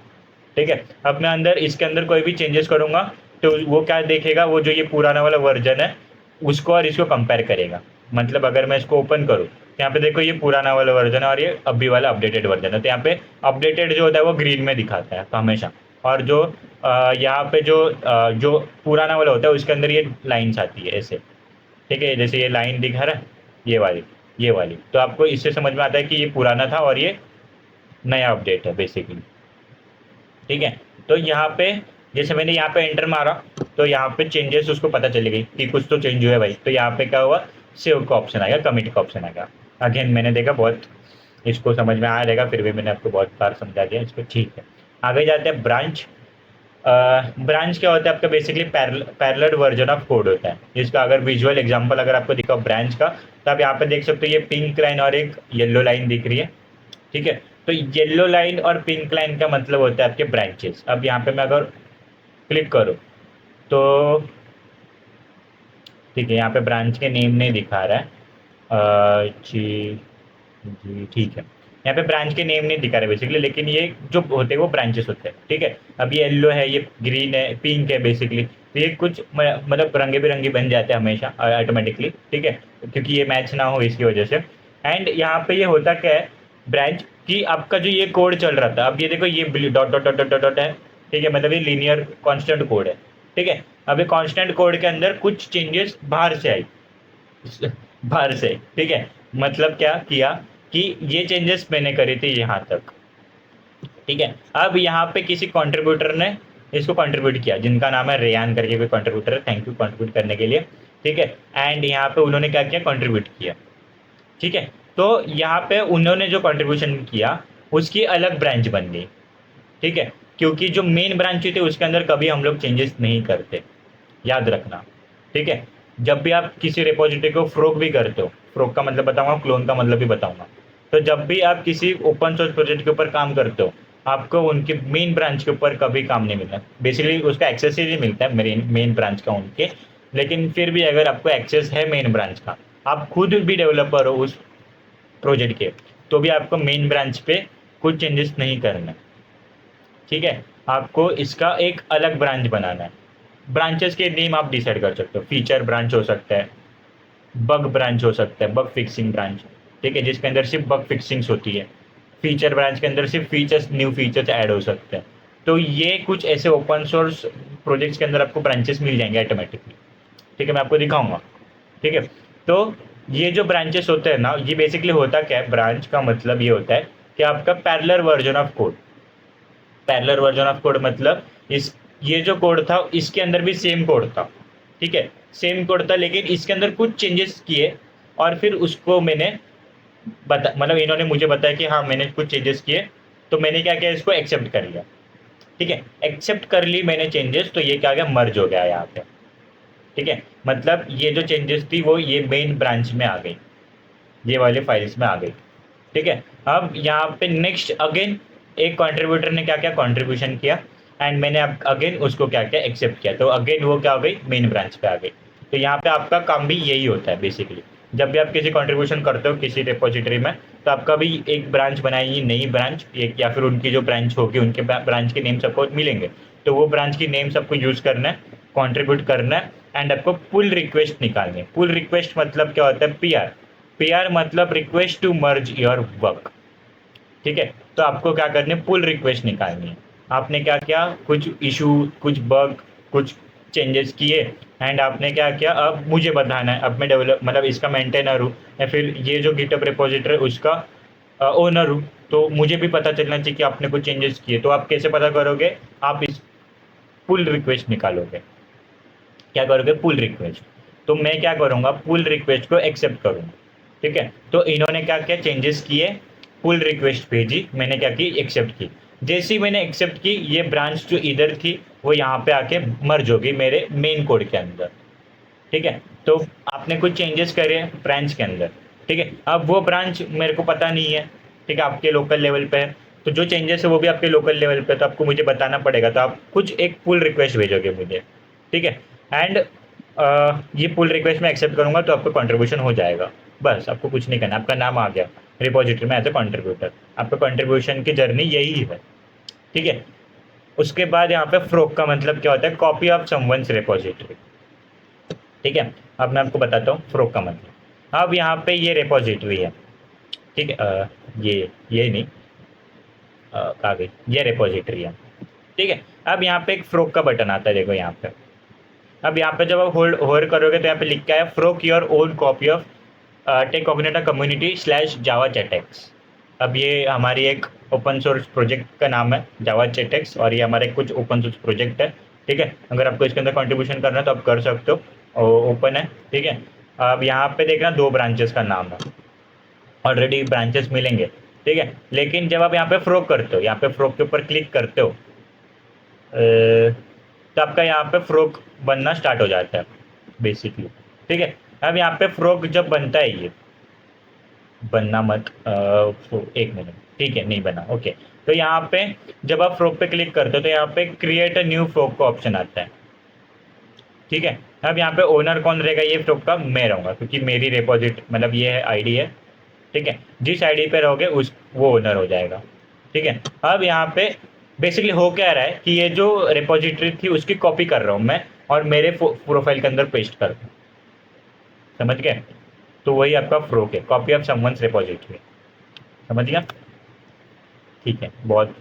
ठीक है, अब मैं अंदर इसके अंदर कोई भी चेंजेस करूंगा तो वो क्या देखेगा, वो जो ये पुराना वाला वर्जन है उसको और इसको कंपेयर करेगा। मतलब अगर मैं इसको ओपन करूँ, यहाँ पे देखो ये पुराना वाला वर्जन है और ये अभी वाला अपडेटेड वर्जन है, तो यहाँ पे अपडेटेड जो होता है वो ग्रीन में दिखाता है हमेशा। और जो यहाँ पे जो पुराना वाला होता है उसके अंदर ये लाइन्स आती है ऐसे। ठीक है, जैसे ये लाइन दिखा रहा है, ये वाली तो आपको इससे समझ में आता है कि ये पुराना था और ये नया अपडेट है बेसिकली। ठीक है, तो यहाँ पे जैसे मैंने यहाँ पे एंटर मारा तो यहाँ पे चेंजेस उसको पता चली गई कि कुछ तो चेंज हुआ है भाई। तो यहाँ पे क्या हुआ, सेव का ऑप्शन आएगा, कमिट का ऑप्शन आएगा। अगेन मैंने देखा बहुत इसको समझ में आया रहेगा, फिर भी मैंने आपको बहुत बार समझा दिया इसको। ठीक है, आगे जाते हैं ब्रांच। ब्रांच क्या होता है आपका, basically parallel version of code होता है। इसका अगर विजुअल एग्जांपल अगर आपको दिखाओ ब्रांच का, तो आप यहाँ पे देख सकते हो ये पिंक लाइन और एक येलो लाइन दिख रही है। ठीक है, तो येलो लाइन और पिंक लाइन का मतलब होता है आपके ब्रांचेस। अब यहाँ पे मैं अगर क्लिक करूँ तो ठीक है, यहाँ पे ब्रांच के नेम नहीं दिखा रहा है। जी जी ठीक है, यहाँ पे ब्रांच के नेम नहीं दिखा रहा है बेसिकली, लेकिन ये जो होते हैं वो ब्रांचेस होते हैं। ठीक है, अब ये येलो है, ये ग्रीन है, पिंक है बेसिकली, तो ये कुछ मतलब रंगे बिरंगी बन जाते हैं हमेशा ऑटोमेटिकली। ठीक है, क्योंकि ये मैच ना हो इसकी वजह से। एंड यहाँ पे ये होता क्या है ब्रांच, कि आपका जो ये कोड चल रहा था, अब ये देखो ये dot dot dot dot dot है। ठीक है, मतलब ये लीनियर कॉन्स्टेंट कोड है। ठीक है, अब ये कॉन्स्टेंट कोड के अंदर कुछ चेंजेस बाहर से आई, बाहर से। ठीक है, मतलब क्या किया कि ये चेंजेस मैंने करे थे यहाँ तक। ठीक है, अब यहाँ पे किसी कंट्रीब्यूटर ने इसको कंट्रीब्यूट किया, जिनका नाम है रेयान करके कोई कंट्रीब्यूटर है, थैंक यू कंट्रीब्यूट करने के लिए। ठीक है, एंड यहाँ पे उन्होंने क्या किया, कंट्रीब्यूट किया। ठीक है, तो यहाँ पे उन्होंने जो कंट्रीब्यूशन किया उसकी अलग ब्रांच बन गई। ठीक है, क्योंकि जो मेन ब्रांच थी उसके अंदर कभी हम लोग चेंजेस नहीं करते, याद रखना। ठीक है, जब भी आप किसी रिपोजिटरी को फ्रोक भी करते हो, फ्रोक का मतलब बताऊंगा, क्लोन का मतलब भी बताऊंगा। तो जब भी आप किसी ओपन सोर्स प्रोजेक्ट के ऊपर काम करते हो, आपको उनके मेन ब्रांच के ऊपर कभी काम नहीं मिलता। बेसिकली उसका एक्सेस ही नहीं मिलता है मेन ब्रांच का उनके, लेकिन फिर भी अगर आपको एक्सेस है मेन ब्रांच का, आप खुद भी डेवलपर हो उस प्रोजेक्ट के, तो भी आपको मेन ब्रांच पे कुछ चेंजेस नहीं करना। ठीक है, आपको इसका एक अलग ब्रांच बनाना है। ब्रांचेस के नेम आप डिसाइड कर सकते हो, फीचर ब्रांच हो सकता है, बग ब्रांच हो सकता है, बग फिक्सिंग ब्रांच। ठीक है, जिसके अंदर सिर्फ बग फिक्सिंग्स होती है। फीचर ब्रांच के अंदर सिर्फ फीचर्स, न्यू फीचर्स ऐड हो सकते हैं। तो ये कुछ ऐसे ओपन सोर्स प्रोजेक्ट्स के अंदर आपको ब्रांचेस मिल जाएंगे ऑटोमेटिकली। ठीक है, मैं आपको दिखाऊंगा। ठीक है, तो ये जो ब्रांचेस होते हैं ना, ये बेसिकली होता क्या है, ब्रांच का मतलब ये होता है कि आपका parallel version of code. Parallel version of code मतलब इस ये जो कोड था इसके अंदर भी सेम कोड था। ठीक है, सेम कोड था, लेकिन इसके अंदर कुछ चेंजेस किए और फिर उसको मैंने मतलब इन्होंने मुझे बताया कि हाँ मैंने कुछ चेंजेस किए, तो मैंने क्या किया, इसको एक्सेप्ट कर लिया। ठीक है, एक्सेप्ट कर ली मैंने चेंजेस, तो ये क्या गया, मर्ज हो गया यहाँ पे। ठीक है, मतलब ये जो चेंजेस थी वो ये मेन ब्रांच में आ गई, ये वाले फाइल्स में आ गई। ठीक है, अब यहाँ पे नेक्स्ट अगेन एक कंट्रीब्यूटर ने क्या क्या कंट्रीब्यूशन किया, एंड मैंने अब अगेन उसको क्या क्या एक्सेप्ट किया, तो अगेन वो क्या हो गई, मेन ब्रांच पे आ गई। तो यहाँ पे आपका काम भी यही होता है बेसिकली, जब भी आप किसी कंट्रीब्यूशन करते हो किसी रिपोजिटरी में, तो आपका भी एक ब्रांच बनाएगी, नई ब्रांच एक, या फिर उनकी जो ब्रांच होगी उनके ब्रांच के नेम सबको मिलेंगे, तो वो ब्रांच की नेम सबको यूज करना है, कॉन्ट्रीब्यूट करना है, एंड आपको पुल रिक्वेस्ट निकालनी है। पुल रिक्वेस्ट मतलब क्या होता है, पीआर। पीआर मतलब request to merge your work. ठीक है, तो आपको क्या करनी है, पुल रिक्वेस्ट निकालनी है। आपने क्या किया, कुछ इशू, कुछ बग, कुछ चेंजेस किए, एंड आपने क्या किया, अब मुझे बताना है, अब मैं डेवलप मतलब इसका मेंटेनर हूँ, या फिर ये जो गिटहब रिपोजिटरी उसका ओनर हूँ, तो मुझे भी पता चलना चाहिए कि आपने कुछ चेंजेस किए। तो आप कैसे पता करोगे, आप इस पुल रिक्वेस्ट निकालोगे। क्या करोगे, पुल रिक्वेस्ट। तो मैं क्या करूँगा, पुल रिक्वेस्ट को एक्सेप्ट करूँगा। ठीक है, तो इन्होंने क्या किया, चेंजेस किए, पुल रिक्वेस्ट भेजी, मैंने क्या की, एक्सेप्ट की। जैसे ही मैंने एक्सेप्ट की, ये ब्रांच जो इधर थी वो यहाँ पे आके मर्ज होगी मेरे मेन कोड के अंदर। ठीक है, तो आपने कुछ चेंजेस करे ब्रांच के अंदर। ठीक है, अब वो ब्रांच मेरे को पता नहीं है। ठीक है, आपके लोकल लेवल पे है, तो जो चेंजेस है वो भी आपके लोकल लेवल पे, तो आपको मुझे बताना पड़ेगा, तो आप कुछ एक पुल रिक्वेस्ट भेजोगे मुझे। ठीक है, एंड ये पुल रिक्वेस्ट मैं एक्सेप्ट करूंगा, तो आपका कंट्रीब्यूशन हो जाएगा। बस आपको कुछ नहीं करना, आपका नाम आ गया रिपोजिटरी में एज ए कंट्रीब्यूटर, आपका कंट्रीब्यूशन की जर्नी यही है। ठीक है, उसके बाद यहाँ पे फ्रोक का मतलब क्या होता है, कॉपी ऑफ समवंस रिपोजिटरी। ठीक है, अब मैं आपको बताता हूँ फ्रोक का मतलब। अब यहाँ पे ये रिपोजिटरी है। ठीक है, ये नहीं, कहाँ गई, ये रिपोजिटरी है। ठीक है, अब यहाँ पे एक फ्रोक का बटन आता है, देखो यहाँ पे। अब यहाँ पे जब आप होल्ड होल्ड करोगे तो यहाँ पे लिखा है fork your own copy of Tech Cognita community slash Java चेटेक्स। अब ये हमारी एक ओपन सोर्स प्रोजेक्ट का नाम है, जावा चेटेक्स, और ये हमारे कुछ ओपन सोर्स प्रोजेक्ट है। ठीक है, अगर आपको इसके अंदर कंट्रीब्यूशन करना है तो आप कर सकते हो, ओपन है। ठीक है, अब यहाँ पे देखना 2 ब्रांचेस का नाम है, ऑलरेडी ब्रांचेस मिलेंगे। ठीक है, लेकिन जब आप यहाँ पे फ्रोक करते हो, यहाँ पे फ्रोक के ऊपर क्लिक करते हो, तो आपका यहाँ पे फ्रोक बनना स्टार्ट हो जाता है बेसिकली। ठीक है, अब यहाँ पे फ्रोक जब बनता है, ये बनना मत, एक मिनट, ठीक है, नहीं बना, ओके। तो यहाँ पे जब आप फ्रोक पे क्लिक करते हो तो यहाँ पे क्रिएट अ न्यू फ्रोक का ऑप्शन आता है। ठीक है, अब यहाँ पे ओनर कौन रहेगा, ये फ्रोक का मैं रहूँगा, क्योंकि मेरी रिपोजिट मतलब ये है आईडी है। ठीक है, जिस आईडी पे रहोगे उस वो ओनर हो जाएगा। ठीक है, अब यहाँ पे बेसिकली हो क्या रहा है कि ये जो रिपोजिटरी थी उसकी कॉपी कर रहा हूँ मैं, और मेरे प्रोफाइल के अंदर पेस्ट कर रहा हूँ। समझ गए, तो वही आपका फ्रोक है, कॉपी ऑफ समवंस रिपोजिटरी। समझ गया, ठीक है, बहुत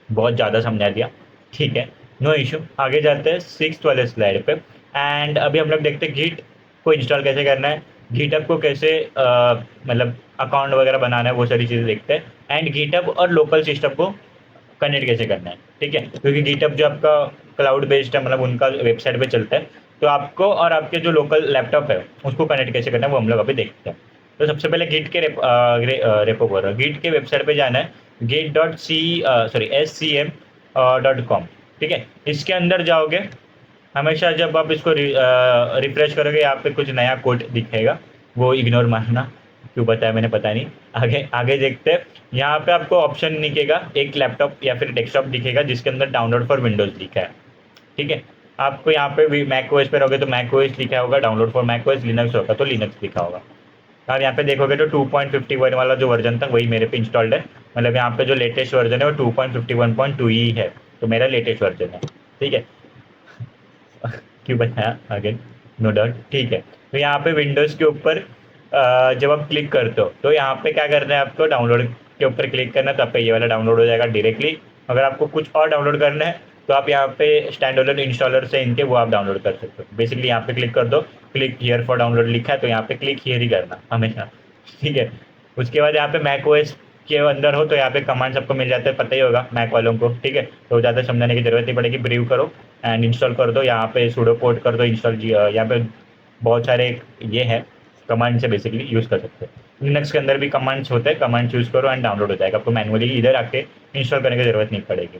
बहुत ज़्यादा समझा दिया। ठीक है, नो इशू, आगे जाते हैं 6th वाले स्लाइड पे। एंड अभी हम लोग देखते हैं गीट को इंस्टॉल कैसे करना है, गीटअप को कैसे मतलब अकाउंट वगैरह बनाना है, वो सारी चीज़ें देखते हैं। एंड गीटअप और लोकल सिस्टम को कनेक्ट कैसे करना है। ठीक है, क्योंकि गीटअप जो आपका क्लाउड बेस्ड है, मतलब उनका वेबसाइट पे चलता है, तो आपको और आपके जो लोकल लैपटॉप है उसको कनेक्ट कैसे करना है वो हम लोग अभी देखते हैं। तो सबसे पहले गिट के रेपो बोल रहा है, गिट के वेबसाइट पे जाना है, git.scm.com। ठीक है, इसके अंदर जाओगे, हमेशा जब आप इसको रिफ्रेश करोगे यहाँ पे कुछ नया कोड दिखेगा, वो इग्नोर मारना, क्यों बताया मैंने पता नहीं। आगे आगे देखते हैं, यहाँ पे आपको ऑप्शन दिखेगा, एक लैपटॉप या फिर डेस्कटॉप दिखेगा जिसके अंदर डाउनलोड फॉर विंडोज़ लिखा है। ठीक है, आपको यहाँ पे भी मैक ओएस पे रहोगे तो मैक ओएस लिखा होगा, download for Mac OS, Linux होगा तो लिनक्स लिखा होगा। आप यहाँ पे देखोगे तो 2.51 वाला जो वर्जन था वही मेरे पे इंस्टॉल्ड है, मतलब यहाँ पे जो लेटेस्ट वर्जन है वो 2.51.2 ही है, तो मेरा लेटेस्ट वर्जन है। ठीक है, क्यों बताया आगे, नो डाउट। ठीक है, तो यहाँ पे विंडोज़ के ऊपर जब आप क्लिक करते हो तो यहाँ पे क्या करना है, आपको डाउनलोड के ऊपर क्लिक करना है, तो आपका ये वाला डाउनलोड हो जाएगा डायरेक्टली। अगर आपको कुछ और डाउनलोड करना है तो आप यहाँ पे स्टैंड अलोन इंस्टॉलर से इनके वो आप डाउनलोड कर सकते हो। बेसिकली यहाँ पे क्लिक कर दो, क्लिक हियर फॉर डाउनलोड लिखा है तो यहाँ पे क्लिक हियर ही करना हमेशा। ठीक है, उसके बाद यहाँ पे मैक ओएस के अंदर हो तो यहाँ पे कमांड सबको मिल जाता है, पता ही होगा मैक वालों को। ठीक है, तो ज़्यादा समझाने की जरूरत नहीं पड़ेगी, ब्रीव करो एंड इंस्टॉल कर दो, यहाँ पे सुडो पोर्ट कर दो इंस्टॉल। यहाँ पे बहुत सारे ये है कमांड से बेसिकली यूज़ कर सकते हो। लिनक्स के अंदर भी कमांड्स होते हैं, कमांड्स यूज़ करो एंड डाउनलोड हो जाएगा, आपको मैनुअली इधर आके इंस्टॉल करने की ज़रूरत नहीं पड़ेगी।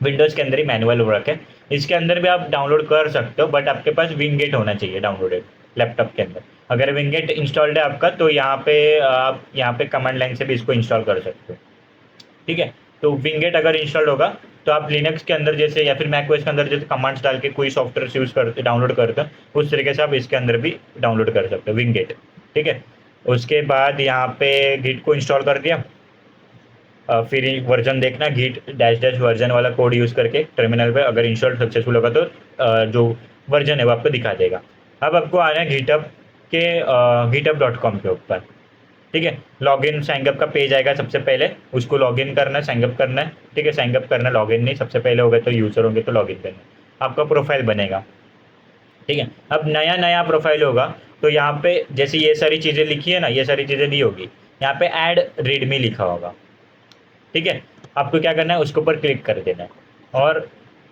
विंडोज़ के अंदर ही मैनुअल वर्क है, इसके अंदर भी आप डाउनलोड कर सकते हो, बट आपके पास विंगेट होना चाहिए डाउनलोडेड लैपटॉप के अंदर। अगर विंगेट इंस्टॉल्ड है आपका तो यहाँ पे आप यहाँ पे कमांड लाइन से भी इसको इंस्टॉल कर सकते हो, ठीक है। तो विंगेट अगर इंस्टॉल्ड होगा तो आप लिनक्स के अंदर जैसे या फिर मैकओएस के अंदर जैसे कमांड्स डाल के कोई सॉफ्टवेयर यूज़ करते डाउनलोड करते हो, उस तरीके से आप इसके अंदर भी डाउनलोड कर सकते हो विंगेट, ठीक है। उसके बाद यहाँ पे गिट को इंस्टॉल कर दिया, फिर वर्जन देखना, गिट डैश डैश वर्जन वाला कोड यूज़ करके टर्मिनल पे अगर इंस्टॉल सक्सेसफुल होगा तो जो वर्जन है वो आपको दिखा देगा। अब आपको आना है गिटहब के github.com के ऊपर, ठीक है। लॉगिन साइनअप का पेज आएगा सबसे पहले, उसको लॉगिन करना है, साइनअप करना है, ठीक है। साइनअप करना, लॉगिन नहीं, सबसे पहले होगा तो यूज़र होंगे तो लॉगिन करना है, आपका प्रोफाइल बनेगा, ठीक है। अब नया नया प्रोफाइल होगा तो यहाँ पे जैसे ये सारी चीज़ें लिखी है ना, ये सारी चीज़ें दी होगी, यहाँ पे ऐड रीडमी लिखा होगा, ठीक है। आपको क्या करना है, उसके ऊपर क्लिक कर देना है और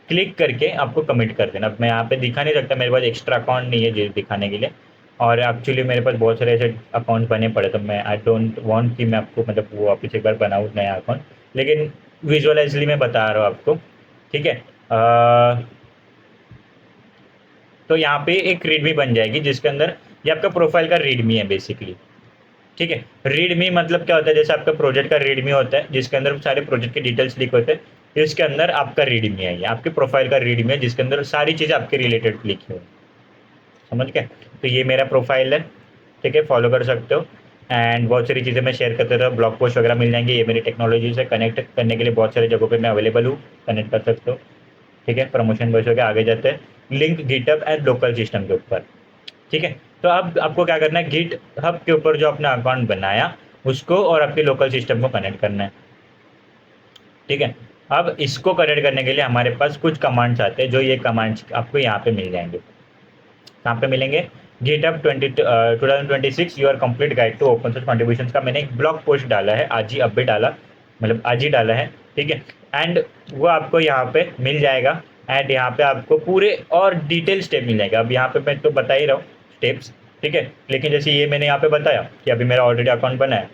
क्लिक करके आपको कमिट कर देना। अब मैं यहाँ पे दिखा नहीं सकता, मेरे पास एक्स्ट्रा अकाउंट नहीं है दिखाने के लिए, और एक्चुअली मेरे पास बहुत सारे ऐसे अकाउंट बने पड़े, तो मैं आई डोंट वांट कि मैं आपको मतलब वो वापस एक बार बनाऊँ नया अकाउंट, लेकिन विजुअलाइजली मैं बता रहा हूँ आपको, ठीक है। तो यहाँ पे एक रीडमी बन जाएगी जिसके अंदर ये आपका प्रोफाइल का रीडमी है बेसिकली, ठीक है। रीडमी मतलब क्या होता है, जैसे आपका प्रोजेक्ट का रीडमी होता है जिसके अंदर सारे प्रोजेक्ट के डिटेल्स लिख होते हैं, इसके अंदर आपका रीडमी है, ये आपके प्रोफाइल का रीडमी है जिसके अंदर सारी चीज़ें आपके रिलेटेड लिखी हुई, समझ गए। तो ये मेरा प्रोफाइल है, ठीक है, फॉलो कर सकते हो। एंड बहुत सारी चीज़ें मैं शेयर करते रहता, ब्लॉग पोस्ट वगैरह मिल जाएंगे, ये मेरी टेक्नोलॉजी से कनेक्ट करने के लिए बहुत सारी जगहों पे मैं अवेलेबल हूँ, कनेक्ट कर सकते हो, ठीक है। प्रमोशन बस हो के आगे जाते हैं, link GitHub and local system के ऊपर, ठीक है। तो अब आपको क्या करना है, गिट हब के ऊपर जो अपना अकाउंट बनाया उसको और अपने लोकल सिस्टम को कनेक्ट करना है, ठीक है। अब इसको कनेक्ट करने के लिए हमारे पास कुछ कमांड्स आते हैं, जो ये कमांड्स आपको यहाँ पे मिल जाएंगे। कहाँ पे मिलेंगे, GitHub 2026 your complete guide to open source contributions का मैंने एक ब्लॉग पोस्ट डाला है, आज ही अब भी डाला, मतलब आज ही डाला है, ठीक है। एंड वो आपको यहाँ पे मिल जाएगा, एंड यहाँ पे आपको पूरे और डिटेल स्टेप मिल जाएगा। अब यहाँ पे मैं तो बता ही रहा हूँ स्टेप्स, ठीक है, लेकिन जैसे ये मैंने यहाँ पे बताया कि अभी मेरा ऑलरेडी अकाउंट बना है,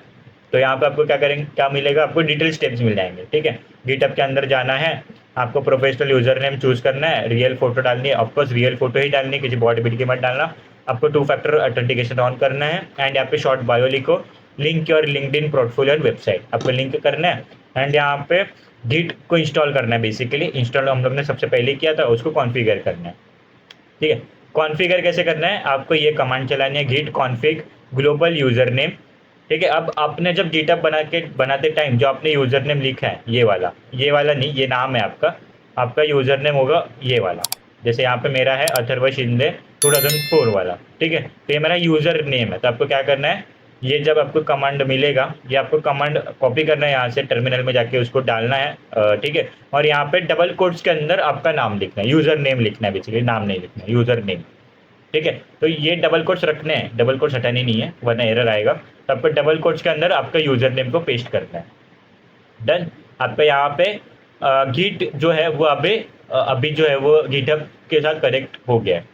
तो यहाँ पे आपको क्या करेंगे, क्या मिलेगा, आपको डिटेल स्टेप्स मिल जाएंगे, ठीक है। गिटहब के अंदर जाना है, आपको प्रोफेशनल यूजर नेम चूज करना है, रियल फोटो डालनी है, ऑफकोर्स रियल फोटो ही डालनी है, किसी बॉडी बिल्ड की मत डालना। आपको 2 फैक्टर ऑथेंटिकेशन ऑन करना है, एंड यहाँ पे शॉर्ट बायो लिखो, link your LinkedIn portfolio and website आपको लिंक करना है, एंड यहाँ पे गिट को इंस्टॉल करना है। बेसिकली इंस्टॉल हम लोग ने सबसे पहले किया था, उसको कॉन्फ़िगर करना है, ठीक है। कॉन्फ़िगर कैसे करना है, आपको ये कमांड चलानी है, git config global user name, ठीक है। अब आपने जब गिटहब बनाते टाइम जो आपने यूजर नेम लिखा है, ये वाला नहीं, ये नाम है आपका, आपका यूजर नेम होगा ये वाला, जैसे यहाँ पे मेरा है अथर्व शिंदे 2004 वाला, ठीक है। तो ये मेरा यूजर नेम है। तो आपको क्या करना है, ये जब आपको कमांड मिलेगा, ये आपको कमांड कॉपी करना है, यहाँ से टर्मिनल में जाके उसको डालना है, ठीक है। और यहाँ पे डबल कोट्स के अंदर आपका नाम लिखना है, यूजर नेम लिखना है, बेसिकली नाम नहीं लिखना है, यूजर नेम, ठीक है। तो ये डबल कोट्स रखने हैं, डबल कोट्स हटाने नहीं है वरना एरर आएगा। तो आपको डबल कोट्स के अंदर आपका यूजर नेम को पेस्ट करना है, डन। आपका यहाँ पे गिट जो है वो अभी जो है वो गिटहब के साथ कनेक्ट हो गया है,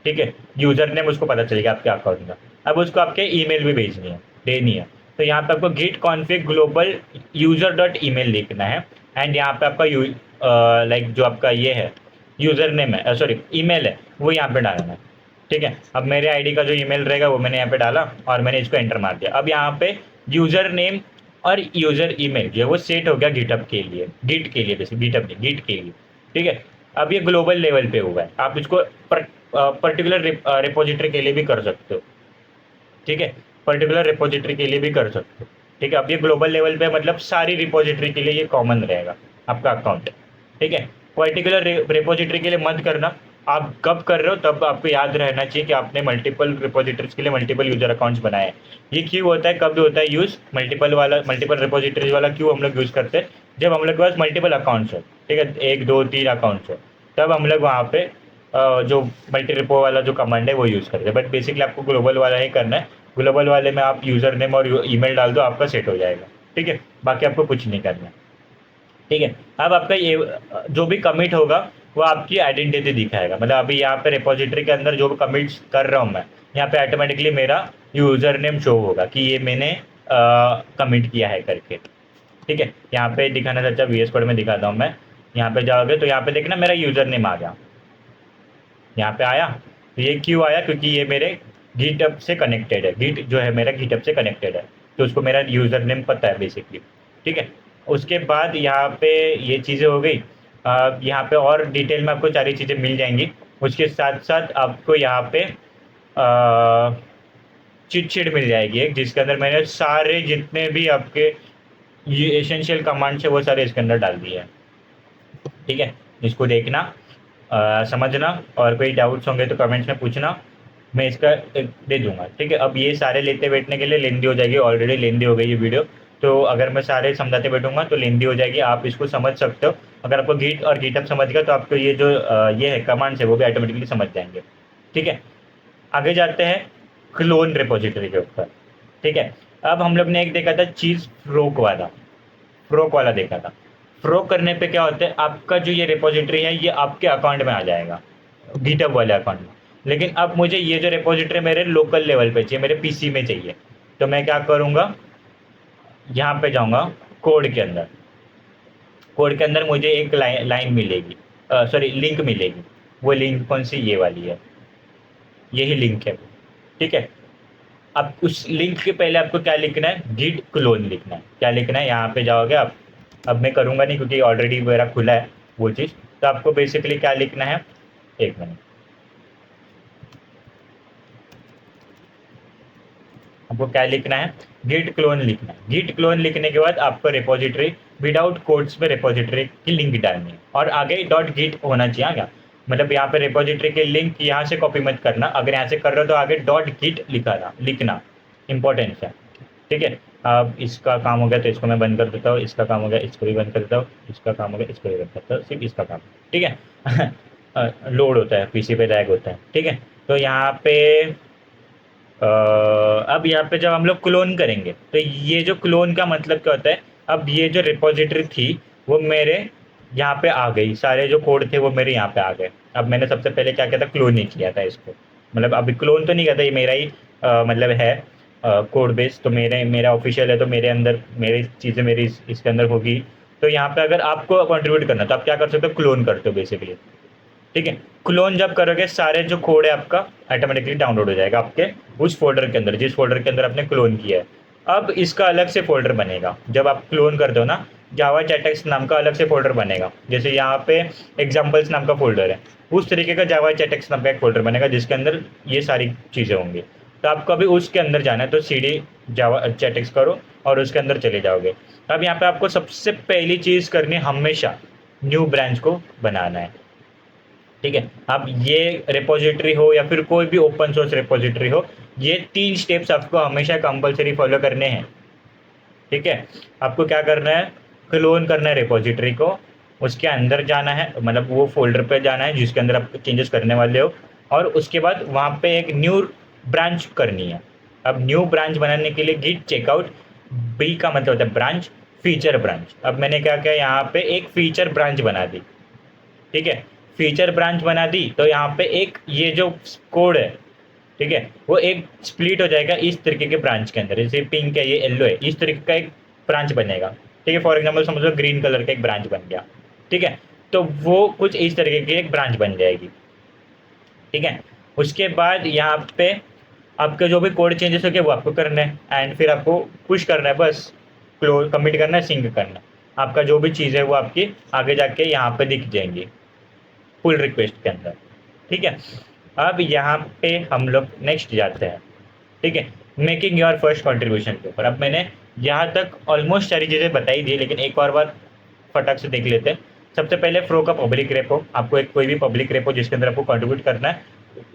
ठीक है। यूजर नेम उसको पता चलेगा आपके अकाउंट का। अब उसको आपके ईमेल भी भेजनी है, देनी है। तो यहाँ पे आपको git config global user dot email लिखना है, एंड यहाँ पे आपका लाइक जो आपका ये है यूजर नेम है, सॉरी ईमेल है, वो यहाँ पे डालना है, ठीक है। अब मेरे आईडी का जो ईमेल रहेगा वो मैंने यहाँ पे डाला और मैंने इसको एंटर मार दिया। अब यहाँ पे यूजर नेम और यूजर ईमेल जो है वो सेट हो गया गिटहब के लिए, गिट के लिए, वैसे गिटहब नहीं, गिट के लिए, ठीक है। अब ये ग्लोबल लेवल पे हुआ है, आप इसको पर्टिकुलर रिपोजिटरी के लिए भी कर सकते हो, ठीक है। पर्टिकुलर रिपोजिटरी के लिए भी कर सकते हो, ठीक है। अब ये ग्लोबल लेवल पे मतलब सारी रिपोजिटरी के लिए ये कॉमन रहेगा आपका अकाउंट, ठीक है। पर्टिकुलर रिपोजिटरी के लिए मत करना, आप कब कर रहे हो तब आपको याद रहना चाहिए कि आपने मल्टीपल रिपोजिटरीज के लिए मल्टीपल यूजर अकाउंट्स बनाए हैं। ये क्यों होता है, कब होता है यूज़, मल्टीपल रिपोजिटरीज वाला क्यों हम लोग यूज़ करते हैं, जब हम लोग के पास मल्टीपल अकाउंट्स हो, ठीक है, 1 2 3 अकाउंट्स हो, तब हम लोग वहाँ पे जो मल्टी रिपो वाला जो कमांड है वो यूज़ करते हैं। बट बेसिकली आपको ग्लोबल वाला ही करना है, ग्लोबल वाले में आप यूज़र नेम और ईमेल डाल दो, आपका सेट हो जाएगा, ठीक है। बाकी आपको कुछ नहीं करना है, ठीक है। अब आपका ये जो भी कमिट होगा वो आपकी आइडेंटिटी दिखाएगा, मतलब अभी यहाँ पे रिपोजिटरी के अंदर जो भी कमिट्स कर रहा हूँ मैं, यहाँ पे ऑटोमेटिकली मेरा यूज़र नेम शो होगा कि ये मैंने कमिट किया है करके। ठीक है, यहाँ पे दिखाना चाहता वी एस कोड में दिखाता हूँ मैं। यहाँ पे जाओगे तो यहाँ पे देखना मेरा यूज़र नेम आ गया, यहाँ पे आया। तो ये क्यों आया, क्योंकि ये मेरे गिटहब से कनेक्टेड है, गिट जो है मेरा गिटहब से कनेक्टेड है, तो उसको मेरा यूज़र नेम पता है बेसिकली। ठीक है, उसके बाद यहाँ पे ये चीज़ें हो गई। यहाँ पे और डिटेल में आपको सारी चीज़ें मिल जाएंगी। उसके साथ साथ आपको यहाँ पे चिट शीट मिल जाएगी एक, जिसके अंदर मैंने सारे जितने भी आपके ये एसेंशियल कमांड्स है वो सारे इसके अंदर डाल दिए हैं। ठीक है, इसको देखना, समझना, और कोई डाउट्स होंगे तो कमेंट्स में पूछना, मैं इसका एक दे दूंगा। ठीक है, अब ये सारे लेते बैठने के लिए लेंदी हो जाएगी, ऑलरेडी लेंदी हो गई ये वीडियो। तो अगर मैं सारे समझाते बैठूंगा तो लेंदी हो जाएगी, आप इसको समझ सकते हो। अगर आपको गिट और गिटहब समझ गया तो आपको ये जो ये है कमांड्स है वो भी ऑटोमेटिकली समझ जाएंगे। ठीक है, आगे जाते हैं क्लोन रिपोजिटरी के ऊपर। ठीक है, अब हम लोग ने एक देखा था चीज़ फ्रोक वाला देखा था। फ्रोक करने पे क्या होता है, आपका जो ये रिपोजिटरी है ये आपके अकाउंट में आ जाएगा, गिटहब वाले अकाउंट में। लेकिन अब मुझे ये जो रिपोजिटरी मेरे लोकल लेवल पे चाहिए, मेरे पीसी में चाहिए, तो मैं क्या करूँगा, यहाँ पे जाऊँगा कोड के अंदर। कोड के अंदर मुझे एक लाइन मिलेगी, सॉरी लिंक मिलेगी। वो लिंक कौन सी, ये वाली है, यही लिंक है। ठीक है, अब उस लिंक के पहले आपको क्या लिखना है, गिट क्लोन लिखना है। क्या लिखना है, यहाँ पे जाओगे आप। अब मैं करूँगा नहीं क्योंकि ऑलरेडी मेरा खुला है वो चीज़। तो आपको बेसिकली क्या लिखना है, एक मिनट, आपको क्या लिखना है, गिट क्लोन लिखना है। गिट क्लोन लिखने के बाद आपको रिपोजिटरी विदाउट कोड्स पे रिपोजिटरी की लिंक डालनी है, और आगे डॉट गिट होना चाहिए क्या, मतलब यहाँ पे रिपोजिटरी के लिंक यहाँ से कॉपी मत करना। अगर यहाँ से कर रहे हो तो आगे डॉट गिट लिखना इंपॉर्टेंट है। ठीक है, अब इसका काम हो गया तो इसको मैं बंद कर देता हूँ, इसका काम हो गया इसको भी बंद कर देता हूँ, इसका काम हो गया इसको भी बंद करता हूँ, सिर्फ इसका काम। ठीक है लोड होता है पीसी पे, लैग होता है। ठीक है, तो यहाँ पे अब यहाँ पे जब हम लोग क्लोन करेंगे तो ये जो क्लोन का मतलब क्या होता है, अब ये जो रिपोजिटरी थी वो मेरे यहाँ पे आ गई, सारे जो कोड थे वो मेरे यहाँ पे आ गए। अब मैंने सबसे पहले क्या किया था, क्लोन ही किया था इसको, मतलब अभी क्लोन तो नहीं किया था, ये मेरा ही मतलब है कोड बेस, तो मेरा ऑफिशियल है, तो मेरे अंदर मेरी चीज़ें मेरी इसके अंदर होगी। तो यहाँ पे अगर आपको कंट्रीब्यूट करना तो आप क्या कर सकते हो, क्लोन करते हो बेसिकली। ठीक है, क्लोन जब करोगे सारे जो कोड है आपका ऑटोमेटिकली डाउनलोड हो जाएगा आपके उस फोल्डर के अंदर, जिस फोल्डर के अंदर आपने क्लोन किया है। अब इसका अलग से फोल्डर बनेगा, जब आप क्लोन करते हो ना, जावा चैटेक्स नाम का अलग से फोल्डर बनेगा, जैसे यहाँ पे एग्जाम्पल्स नाम का फोल्डर है, उस तरीके का जावा चैटेक्स नाम का एक फोल्डर बनेगा जिसके अंदर ये सारी चीज़ें होंगी। तो आपको अभी उसके अंदर जाना है, तो CD जावा चैटेक्स करो और उसके अंदर चले जाओगे। अब यहाँ पे आपको सबसे पहली चीज़ करनी है, हमेशा न्यू ब्रांच को बनाना है। ठीक है, अब ये रिपोजिटरी हो या फिर कोई भी ओपन सोर्स रिपोजिटरी हो, ये 3 स्टेप्स आपको हमेशा कंपलसरी फॉलो करने हैं। ठीक है, आपको क्या करना है, क्लोन करना है रिपोजिटरी को, उसके अंदर जाना है, मतलब वो फोल्डर पे जाना है जिसके अंदर आप चेंजेस करने वाले हो, और उसके बाद वहाँ पे एक न्यू ब्रांच करनी है। अब न्यू ब्रांच बनाने के लिए गिट चेकआउट, बी का मतलब होता है ब्रांच, फीचर ब्रांच। अब मैंने क्या किया, यहाँ पे एक फीचर ब्रांच बना दी। ठीक है, फीचर ब्रांच बना दी तो यहाँ पे एक ये जो कोड है, ठीक है, वो एक स्प्लिट हो जाएगा इस तरीके के ब्रांच के अंदर, जैसे पिंक है ये येलो है, इस तरीके का एक ब्रांच बनेगा। ठीक है, फॉर एग्जांपल समझ लो ग्रीन कलर का एक ब्रांच बन गया। ठीक है, तो वो कुछ इस तरीके की एक ब्रांच बन जाएगी। ठीक है, उसके बाद यहाँ पे आपके जो भी कोड चेंजेस हो गए वो आपको करना है, एंड फिर आपको पुश करना है, बस क्लोज कमिट करना है, सिंक करना है। आपका जो भी चीज़ है वो आपकी आगे जाके यहाँ पे दिख जाएंगी पुल रिक्वेस्ट के अंदर। ठीक है, अब यहाँ पे हम लोग नेक्स्ट जाते हैं। ठीक है, मेकिंग योर फर्स्ट कंट्रीब्यूशन के ऊपर। अब मैंने यहाँ तक ऑलमोस्ट सारी चीज़ें बताई दी, लेकिन एक और बार फटाक से देख लेते हैं। सबसे पहले फ्रो का पब्लिक रेपो, आपको एक कोई भी पब्लिक रेपो जिसके अंदर आपको कंट्रीब्यूट करना है,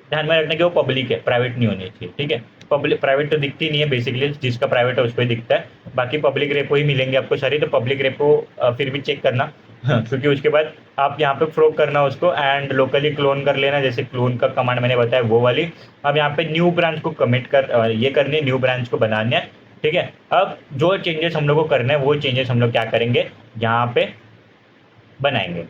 ध्यान में रखना कि वो पब्लिक है, प्राइवेट नहीं होनी चाहिए। ठीक है, पब्लिक प्राइवेट तो दिखती नहीं है बेसिकली, जिसका प्राइवेट है उस पर दिखता है, बाकी पब्लिक रेपो ही मिलेंगे आपको सारी। तो पब्लिक रेपो फिर भी चेक करना क्योंकि उसके बाद आप यहाँ पे फ्रोक करना उसको, एंड लोकली क्लोन कर लेना, जैसे क्लोन का कमांड मैंने बताया वो वाली। अब यहाँ पे न्यू ब्रांच को कमिट कर ये करनी है, न्यू ब्रांच को बनाना है। ठीक है, अब जो चेंजेस हम लोग को करना है वो चेंजेस हम लोग क्या करेंगे, यहाँ पे बनाएंगे।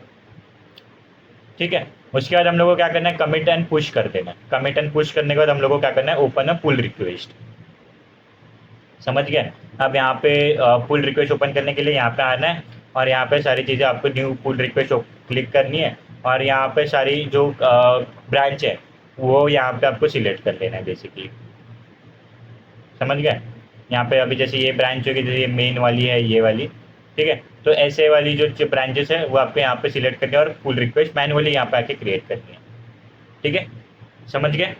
ठीक है, उसके बाद हम लोग को क्या करना है, कमिट एंड पुश कर देना है। कमिट एंड पुश करने के बाद हम लोग को क्या करना है, ओपन अ पुल रिक्वेस्ट। समझ गए। अब यहाँ पे पुल रिक्वेस्ट ओपन करने के लिए यहाँ पे आना है और यहाँ पे सारी चीज़ें आपको न्यू पुल रिक्वेस्ट क्लिक करनी है और यहाँ पे सारी जो ब्रांच है वो यहाँ पे आपको सिलेक्ट कर लेना है बेसिकली। समझ गए। यहाँ पे अभी जैसे ये ब्रांच होगी, जैसे ये मेन वाली है ये वाली, ठीक है। तो ऐसे वाली जो ब्रांचेस है वो आपको यहाँ पे सिलेक्ट करनी है और पुल रिक्वेस्ट मैनुअली यहाँ पे आके क्रिएट करनी है, ठीक है। समझ गए।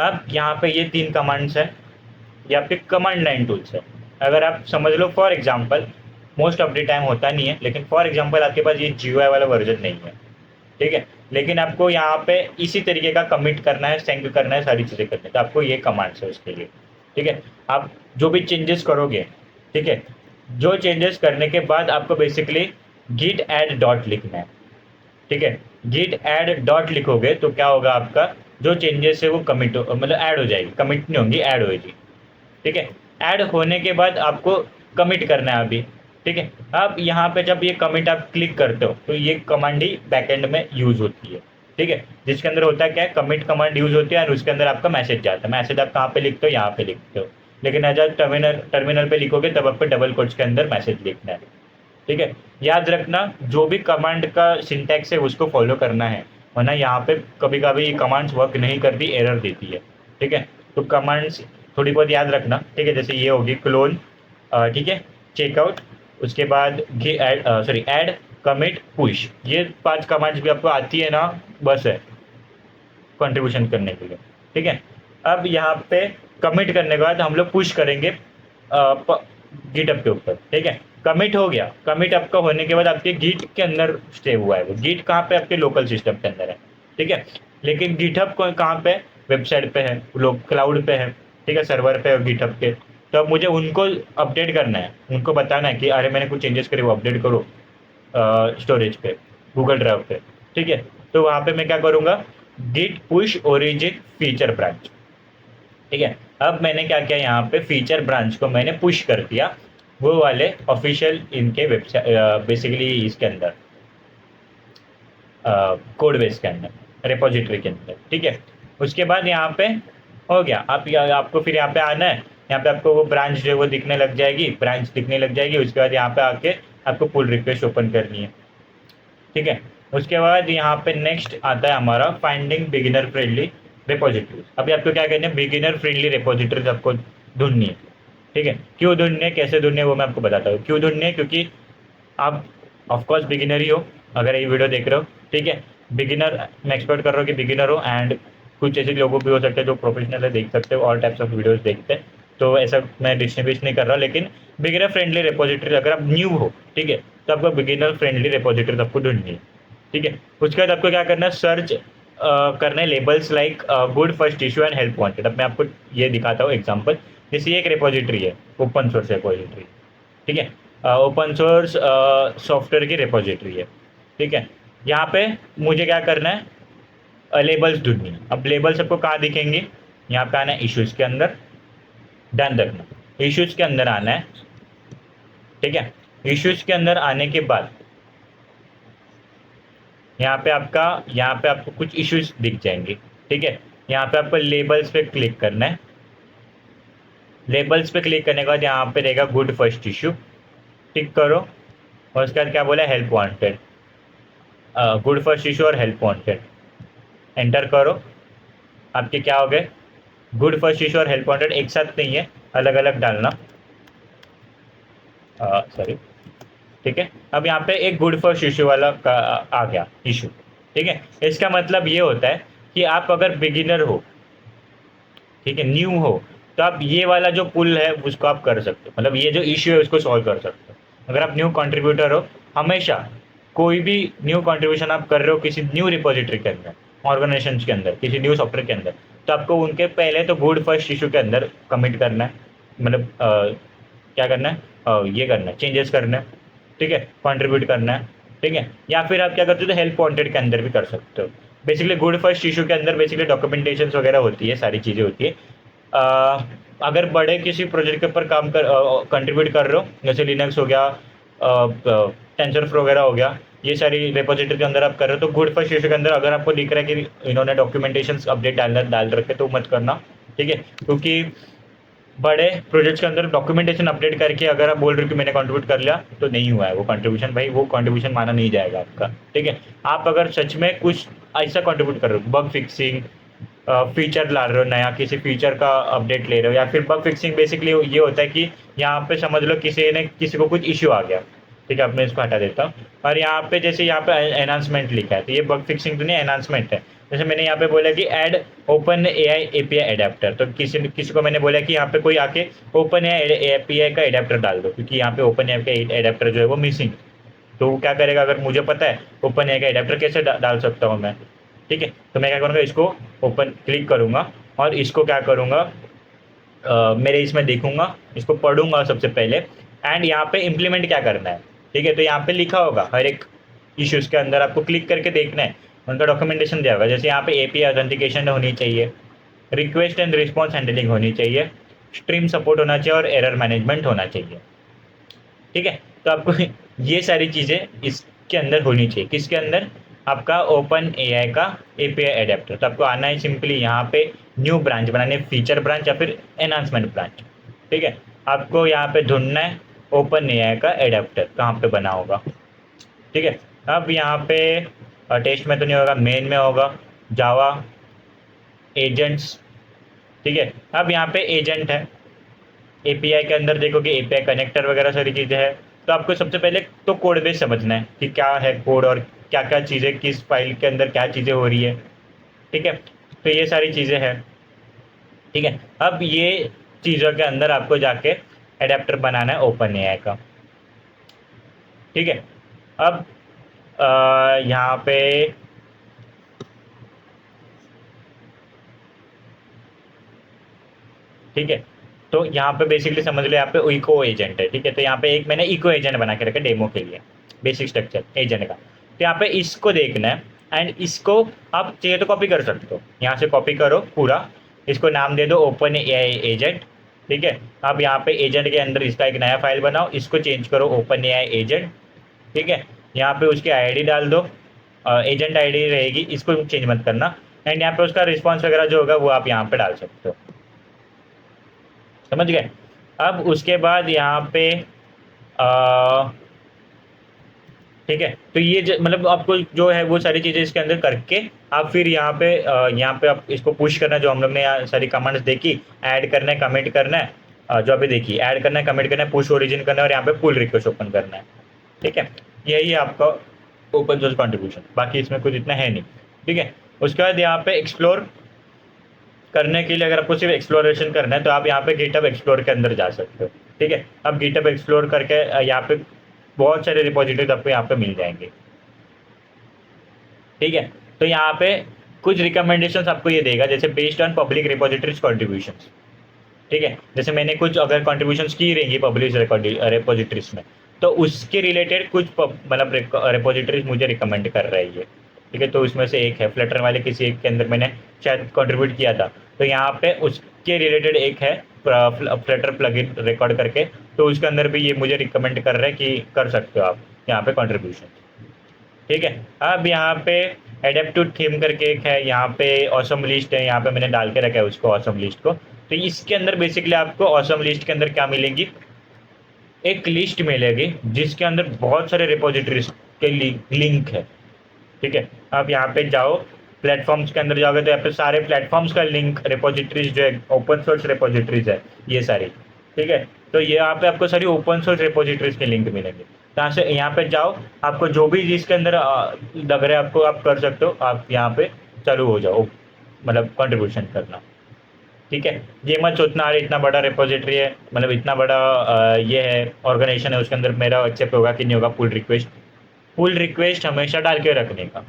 अब यहाँ पे ये 3 कमांड्स है, ये आपके कमांड लाइन टूल्स है। अगर आप समझ लो for example, most of the time होता नहीं है, लेकिन फॉर एग्जांपल आपके पास ये GUI वाला वर्जन नहीं है, ठीक है, लेकिन आपको यहाँ पे इसी तरीके का कमिट करना है, सेंड करना है, सारी चीज़ें करनी है, तो आपको ये कमांड्स है उसके लिए, ठीक है। आप जो भी चेंजेस करोगे, ठीक है, जो चेंजेस करने के बाद आपको बेसिकली git add डॉट लिखना है, ठीक है। git add डॉट लिखोगे तो क्या होगा, आपका जो चेंजेस है वो कमिट मतलब ऐड हो जाएगी, कमिट नहीं होंगी, ऐड होगी, ठीक है। ऐड होने के बाद आपको कमिट करना है अभी, ठीक है। अब यहाँ पे जब ये कमिट आप क्लिक करते हो तो ये कमांड ही बैकएंड में यूज होती है, ठीक है, जिसके अंदर होता है क्या है, कमिट कमांड यूज होती है और उसके अंदर आपका मैसेज जाता है। मैसेज आप कहाँ पे लिखते हो, यहाँ पे लिखते हो, लेकिन जब टर्मिनल पे लिखोगे तब आपको डबल कोट्स के अंदर मैसेज लिखना है, ठीक है। याद रखना जो भी कमांड का सिंटैक्स है उसको फॉलो करना है, वरना यहाँ पे कभी कभी ये कमांड्स वर्क नहीं करती, एरर देती है, ठीक है। तो कमांड्स थोड़ी बहुत याद रखना, ठीक है। जैसे ये होगी क्लोन, ठीक है, चेकआउट, उसके बाद ऐड, कमिट, पुश, ये 5 कमांड्स भी आपको आती है ना, बस है कंट्रीब्यूशन करने के लिए, ठीक है। अब यहाँ पे कमिट करने के बाद हम लोग पुश करेंगे गिटअप के ऊपर, ठीक है। कमिट हो गया, कमिट आपका होने के बाद आपके गिट के अंदर स्टे हुआ है, वो गिट कहाँ पे, आपके लोकल सिस्टम के अंदर है, ठीक है। लेकिन गिटहब कहाँ पे, वेबसाइट पे है, लोग क्लाउड पे है, ठीक है, सर्वर पे है गिटहब के। तो अब मुझे उनको अपडेट करना है, उनको बताना है कि अरे मैंने कुछ चेंजेस करे, वो अपडेट करो स्टोरेज पे, गूगल ड्राइव पे, ठीक है। तो वहाँ पे मैं क्या करूँगा, git push origin feature branch, ठीक है। अब मैंने क्या किया, यहाँ पे फीचर ब्रांच को मैंने पुश कर दिया वो वाले ऑफिशियल इनके वेबसाइट बेसिकली इसके अंदर कोड बेस के अंदर, रिपोजिटरी के अंदर, ठीक है। उसके बाद यहाँ पे हो गया, आपको फिर यहाँ पे आना है, यहाँ पे आपको वो ब्रांच जो है वो दिखने लग जाएगी, ब्रांच दिखने लग जाएगी। उसके बाद यहाँ पे आके आपको पुल रिक्वेस्ट ओपन करनी है, ठीक है। उसके बाद यहाँ पे नेक्स्ट आता है हमारा फाइंडिंग बिगिनर फ्रेंडली रिपोजिटरीज। अभी आपको क्या करना है, बिगिनर फ्रेंडली रिपोजिटरीज आपको ढूंढनी है, ठीक है। क्यों ढूंढनी है, कैसे ढूंढनी है, वो मैं आपको बताता हूँ। क्यों ढूंढनी है, क्योंकि आप ऑफकोर्स बिगिनर ही हो अगर ये वीडियो देख रहे हो, ठीक है। बिगिनर मैं एक्सपेक्ट कर रहा हूँ कि बिगिनर हो, एंड कुछ ऐसे लोगों भी हो सकते हैं जो प्रोफेशनल है, देख सकते हो, और टाइप्स ऑफ वीडियोस देखते हैं, तो ऐसा मैं डिस्टिंग्विश नहीं कर रहा, लेकिन बिगिनर फ्रेंडली रिपोजिटरी अगर आप न्यू हो, ठीक है, तो आपको बिगिनर फ्रेंडली रिपोजिटरी आपको ढूंढनी है, ठीक है। उसके बाद आपको क्या करना है, सर्च करना है labels like good first issue and help wanted. अब मैं आपको ये दिखाता हूँ एग्जांपल। जैसे ये एक रिपोजिटरी है, ओपन सोर्स रिपोजिटरी, ठीक है, ओपन सोर्स सॉफ्टवेयर की रिपोजिटरी है, ठीक है। यहाँ पे मुझे क्या करना है, लेबल्स ढूंढनी है। अब लेबल्स आपको कहाँ दिखेंगे, यहाँ पे आना है इश्यूज के अंदर, ध्यान रखना इश्यूज के अंदर आना है, ठीक है। इश्यूज के अंदर आने के बाद यहाँ पे आपको कुछ इश्यूज दिख जाएंगे, ठीक है। यहाँ पे आपको लेबल्स पे क्लिक करना है। लेबल्स पे क्लिक करने के बाद यहाँ पे रहेगा गुड फर्स्ट इशू, टिक करो, और उसके बाद क्या बोला, help wanted, good first issue और हेल्प वांटेड, एंटर करो। आपके क्या हो गए, गुड फर्स्ट इशू और हेल्प वांटेड एक साथ नहीं है, अलग अलग डालना, सॉरी, ठीक है। अब यहाँ पे एक गुड फर्स्ट इशू वाला आ गया इशू, ठीक है। इसका मतलब ये होता है कि आप अगर बिगिनर हो, ठीक है, न्यू हो, तो आप ये वाला जो पुल है उसको आप कर सकते हो, मतलब ये जो इश्यू है उसको सॉल्व कर सकते हो। अगर आप न्यू कंट्रीब्यूटर हो, हमेशा कोई भी न्यू कंट्रीब्यूशन आप कर रहे हो किसी न्यू रिपोजिटरी के अंदर, ऑर्गेनाइजेशन के अंदर, किसी न्यू सॉफ्टवेयर के अंदर, तो आपको उनके पहले तो गुड फर्स्ट इशू के अंदर कमिट करना है, मतलब क्या करना है, ये करना है, चेंजेस करना है, ठीक है, कंट्रीब्यूट करना है, ठीक है। या फिर आप क्या करते हो, तो हेल्प वांटेड के अंदर भी कर सकते हो। बेसिकली गुड फर्स्ट इशू के अंदर बेसिकली डॉक्यूमेंटेशन वगैरह होती है, सारी चीज़ें होती है। अगर बड़े किसी प्रोजेक्ट के ऊपर काम कर कंट्रीब्यूट कर रहे हो, जैसे लिनक्स हो गया, टेंसरफ्लो वगैरह हो गया, ये सारी रिपोजिटरी के अंदर आप कर रहे हो, तो गुड फर्स्ट इशू के अंदर अगर आपको दिख रहा है कि इन्होंने डॉक्यूमेंटेशन अपडेट डाल रखे तो मत करना, ठीक है, क्योंकि बड़े प्रोजेक्ट्स के अंदर डॉक्यूमेंटेशन अपडेट करके अगर आप बोल रहे हो कि मैंने कंट्रीब्यूट कर लिया, तो नहीं हुआ है वो कंट्रीब्यूशन भाई, वो कंट्रीब्यूशन माना नहीं जाएगा आपका। ठीक है, आप अगर सच में कुछ ऐसा कंट्रीब्यूट कर रहे हो, बग फिक्सिंग, फीचर ला रहे हो नया, किसी फीचर का अपडेट ले रहे हो, या फिर बग फिक्सिंग बेसिकली ये होता है कि यहाँ पे समझ लो किसी को कुछ इश्यू आ गया। ठीक है, अब मैं इसको हटा देता हूँ। और यहाँ पे जैसे यहाँ पे एनहांसमेंट लिखा है, तो ये बग फिक्सिंग तो नहीं, एनहांसमेंट है। जैसे मैंने यहाँ पे बोला कि add open AI API adapter, तो किसी किसी को मैंने बोला कि यहाँ पे कोई आके ओपन एपीआई का एडेप्टर डाल दो, क्योंकि यहाँ पे ओपन एआई का एडेप्टर जो है वो मिसिंग। तो वो क्या करेगा, अगर मुझे पता है ओपन एआई का एडेप्टर कैसे डाल सकता हूँ मैं। ठीक है, तो मैं क्या करूँगा, इसको ओपन क्लिक करूँगा और इसको क्या करूँगा, मेरे इसमें देखूंगा, इसको पढ़ूंगा सबसे पहले, एंड यहाँ पे इम्प्लीमेंट क्या करना है। ठीक है, तो यहाँ पे लिखा होगा हर एक इश्यूज़ के अंदर, आपको क्लिक करके देखना है, उनका डॉक्यूमेंटेशन दिया होगा। जैसे यहाँ पे एपीआई ऑथेंटिकेशन होनी चाहिए, रिक्वेस्ट एंड रिस्पॉन्स हैंडलिंग होनी चाहिए, स्ट्रीम सपोर्ट होना चाहिए और एरर मैनेजमेंट होना चाहिए। ठीक है, तो आपको ये सारी चीज़ें इसके अंदर होनी चाहिए। किसके अंदर, आपका ओपन एआई का एपीआई एडेप्टर। तो आपको आना है सिंपली यहाँ पे न्यू ब्रांच बनाने, फीचर ब्रांच या फिर एनहांसमेंट ब्रांच। ठीक है, आपको यहाँ पे ढूंढना है ओपन एआई का एडेप्टर कहाँ पे बना होगा। ठीक है, अब यहाँ पे टेस्ट में तो नहीं होगा, मेन में होगा, जावा एजेंट्स। ठीक है, अब यहाँ पे एजेंट है, एपीआई के अंदर देखो कि एपीआई कनेक्टर वगैरह सारी चीज़ें हैं। तो आपको सबसे पहले तो कोड बेस समझना है कि क्या है कोड, और क्या क्या चीज़ें किस फाइल के अंदर क्या चीज़ें हो रही है। ठीक है, तो ये सारी चीज़ें हैं। ठीक है, अब ये चीज़ों के अंदर आपको जाके एडेप्टर बनाना है ओपन एआई का। ठीक है, अब यहाँ पे ठीक है, तो यहाँ पे बेसिकली समझ लो, यहाँ पे इको एजेंट है। ठीक है, तो यहाँ पे एक मैंने इको एजेंट बना के रखा डेमो के लिए, बेसिक स्ट्रक्चर एजेंट का। तो यहाँ पे इसको देखना है, एंड इसको आप चाहिए तो कॉपी कर सकते हो, यहाँ से कॉपी करो पूरा, इसको नाम दे दो ओपन एआई एजेंट। ठीक है, अब यहाँ पे एजेंट के अंदर इसका एक नया फाइल बनाओ, इसको चेंज करो ओपन एआई एजेंट। ठीक है, यहाँ पे उसकी आईडी डाल दो, एजेंट आईडी रहेगी, इसको चेंज मत करना। एंड यहाँ पे उसका रिस्पॉन्स वगैरह जो होगा वो आप यहाँ पे डाल सकते हो। समझ गए। अब उसके बाद यहाँ पे ठीक है, तो ये मतलब आपको जो है वो सारी चीज़ें इसके अंदर करके आप फिर यहाँ पे आप इसको पुश करना, जो हम लोग ने यहाँ सारी कमांड्स देखी, ऐड करना है, कमेंट करना है, जो अभी देखिए ऐड करना है, कमेंट करना है, पुश ओरिजिन करना है, और यहाँ पे पुल रिक्वेस्ट ओपन करना है। ठीक है, यही है आपका ओपन सोर्स कॉन्ट्रीब्यूशन, बाकी इसमें कुछ इतना है नहीं। ठीक है, उसके बाद यहाँ पे एक्सप्लोर करने के लिए, अगर आपको सिर्फ एक्सप्लोरेशन करना है तो आप यहाँ पे गिटहब एक्सप्लोर के अंदर जा सकते हो। ठीक है, अब गिटहब एक्सप्लोर करके यहाँ पे बहुत सारे रिपोजिटरीज आपको यहाँ पे मिल जाएंगे। ठीक है, तो यहाँ पे कुछ रिकमेंडेशंस आपको ये देगा, जैसे based on public repositories contributions. ठीक है, जैसे मैंने कुछ अगर कॉन्ट्रीब्यूशंस की रहेंगी पब्लिक रिपोजिटरीज में, तो उसके रिलेटेड कुछ मतलब रिपोजिटरीज मुझे रिकमेंड कर रही है। ठीक है, तो उसमें से एक है फ्लटर वाले, किसी एक के अंदर मैंने शायद कंट्रीब्यूट किया था, तो यहाँ पे उसके रिलेटेड एक है फ्लटर प्लगइन रिकॉर्ड करके, तो उसके अंदर भी ये मुझे रिकमेंड कर रहा है कि कर सकते हो आप यहाँ पे कंट्रीब्यूशन। ठीक है, अब यहाँ पे एडेप्टिव थीम करके एक है, यहाँ पे ऑसम लिस्ट है, यहाँ पे मैंने डाल के रखा है उसको ऑसम लिस्ट को। तो इसके अंदर बेसिकली आपको ऑसम लिस्ट के अंदर क्या मिलेंगी, एक लिस्ट मिलेगी जिसके अंदर बहुत सारे रिपोजिटरीज के लिंक है। ठीक है, आप यहाँ पे जाओ, प्लेटफॉर्म्स के अंदर जाओगे तो यहाँ पे सारे प्लेटफॉर्म्स का लिंक, रिपोजिटरीज जो है ओपन सोर्स रिपोजिटरीज है ये सारी। ठीक है, तो ये यहाँ पे आपको सारी ओपन सोर्स रिपोजिटरीज के लिंक मिलेंगे। यहाँ से यहाँ पे जाओ, आपको जो भी जिसके अंदर लग रहा है आपको, आप कर सकते हो, आप यहाँ पे चालू हो जाओ मतलब कंट्रीब्यूशन करना। ठीक है, ये मत सोचना अरे इतना बड़ा रिपोजिटरी है, मतलब इतना बड़ा ये है ऑर्गेनाइजेशन है, उसके अंदर मेरा एक्सेप्ट होगा कि नहीं होगा पुल रिक्वेस्ट हमेशा डाल के रखने का।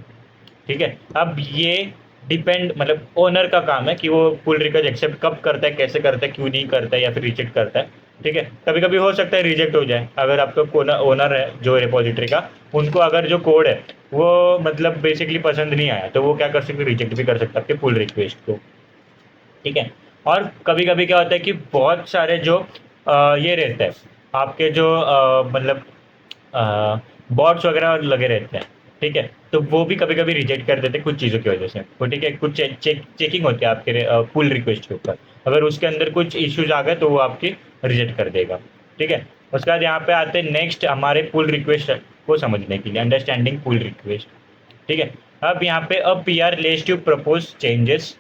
ठीक है, अब ये डिपेंड मतलब ओनर का काम है कि वो पुल रिक्वेस्ट एक्सेप्ट कब करता है, कैसे करता है, क्यों नहीं करता है, या फिर रिजेक्ट करता है। ठीक है, कभी कभी हो सकता है रिजेक्ट हो जाए, अगर आपका ओनर है जो रिपोजिटरी का, उनको अगर जो कोड है वो मतलब बेसिकली पसंद नहीं आया, तो वो क्या कर सकते, रिजेक्ट भी कर सकता है आपके पुल रिक्वेस्ट को। ठीक है, और कभी कभी क्या होता है कि बहुत सारे जो ये रहते हैं आपके जो मतलब बॉट्स वगैरह लगे रहते हैं, ठीक है, तो वो भी कभी कभी रिजेक्ट कर देते कुछ चीज़ों की वजह से। वो ठीक है, कुछ चेकिंग होती है आपके पुल रिक्वेस्ट के ऊपर। अगर उसके अंदर कुछ इश्यूज आ गए तो वो आपकी रिजेक्ट कर देगा। ठीक है, उसके बाद यहाँ पे आते हैं नेक्स्ट हमारे पुल रिक्वेस्ट को समझने के लिए, अंडरस्टैंडिंग पुल रिक्वेस्ट। ठीक है, अब यहाँ पे अब P R less to propose changes,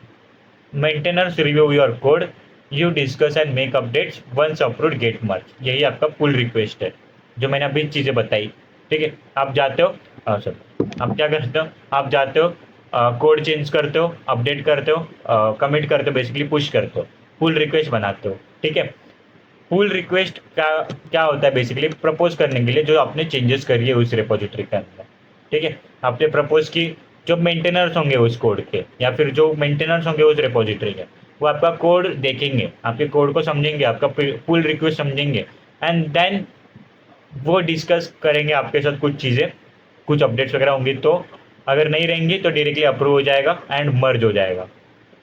maintainers review your code, you discuss and make updates, once approved get merge. यही आपका पुल रिक्वेस्ट है जो मैंने अभी चीज़ें बताई। ठीक है, आप जाते हो, सर आप क्या करते हो, आप जाते हो, कोड चेंज करते हो, अपडेट करते हो, कमिट करते हो, बेसिकली पुश करते हो, पुल रिक्वेस्ट बनाते हो। ठीक है, पुल रिक्वेस्ट का क्या होता है, बेसिकली प्रपोज करने के लिए जो आपने चेंजेस करी है उस रिपोजिटरी के अंदर। ठीक है, आपने प्रपोज की, जो मेंटेनर्स होंगे उस कोड के या फिर जो मेंटेनर्स होंगे उस रिपोजिटरी के, वो आपका कोड देखेंगे, आपके कोड को समझेंगे, आपका पुल रिक्वेस्ट समझेंगे, एंड देन वो डिस्कस करेंगे आपके साथ कुछ चीज़ें, कुछ अपडेट्स वगैरह होंगी तो, अगर नहीं रहेंगी तो डायरेक्टली अप्रूव हो जाएगा एंड मर्ज हो जाएगा।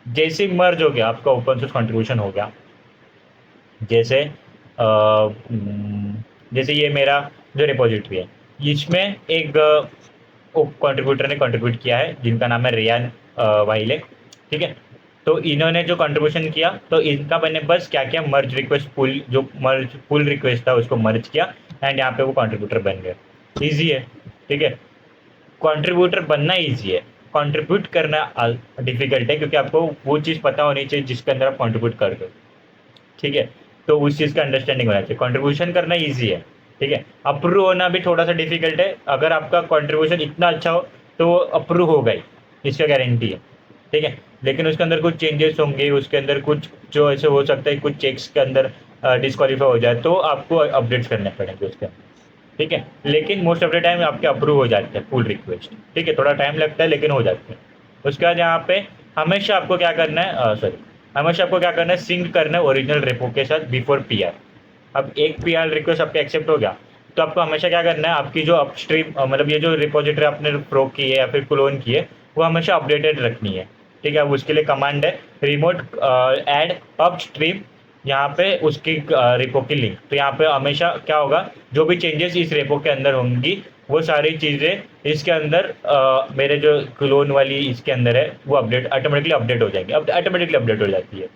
जैसे ही मर्ज हो गया आपका ओपन सोर्स कंट्रीब्यूशन हो गया। जैसे जैसे ये मेरा जो रिपोजिटरी है, इसमें एक कंट्रीब्यूटर ने कंट्रीब्यूट किया है जिनका नाम है रेयान वाइले। ठीक है, तो इन्होंने जो कंट्रीब्यूशन किया तो इनका मैंने बस क्या किया, मर्ज रिक्वेस्ट पुल, जो मर्ज पुल रिक्वेस्ट था उसको मर्ज किया एंड यहाँ पे वो कंट्रीब्यूटर बन गया। ईजी है। ठीक है, कंट्रीब्यूटर बनना ईजी है, कंट्रीब्यूट करना डिफिकल्ट है, क्योंकि आपको वो चीज़ पता होनी चाहिए जिसके अंदर आप कंट्रीब्यूट कर दो। ठीक है, तो उस चीज़ का अंडरस्टैंडिंग होना चाहिए। कंट्रीब्यूशन करना ईजी है। ठीक है, अप्रूव होना भी थोड़ा सा डिफिकल्ट है। अगर आपका कंट्रीब्यूशन इतना अच्छा हो तो वो अप्रूव होगा ही, इसका गारंटी है। ठीक है, लेकिन उसके अंदर कुछ चेंजेस होंगे, उसके अंदर कुछ जो ऐसे हो सकता है, कुछ चेक्स के अंदर डिस्क्वालीफाई हो जाए तो आपको अपडेट्स करने पड़ेंगे उसके अंदर। ठीक है, लेकिन मोस्ट ऑफ द टाइम आपके अप्रूव हो जाते हैं पुल रिक्वेस्ट। ठीक है, थोड़ा टाइम लगता है लेकिन हो जाते हैं। उसके बाद यहाँ पे हमेशा आपको क्या करना है, सॉरी, हमेशा आपको क्या करना है, सिंक करना है ओरिजिनल रेपो के साथ बिफोर पी आर। अब एक पी आर रिक्वेस्ट आपका एक्सेप्ट हो गया तो आपको हमेशा क्या करना है, आपकी जो अपस्ट्रीम मतलब ये जो रिपोजिटरी आपने प्रो की है या फिर क्लोन की है वो हमेशा अपडेटेड रखनी है। ठीक है, अब उसके लिए कमांड है रिमोट ऐड अपस्ट्रीम, यहाँ पे उसकी रेपो की लिंक। तो यहाँ पे हमेशा क्या होगा, जो भी चेंजेस इस रेपो के अंदर होंगी वो सारी चीज़ें इसके अंदर मेरे जो क्लोन वाली इसके अंदर है वो अपडेट ऑटोमेटिकली अपडेट हो जाएंगी, अब ऑटोमेटिकली अपडेट हो जाती है।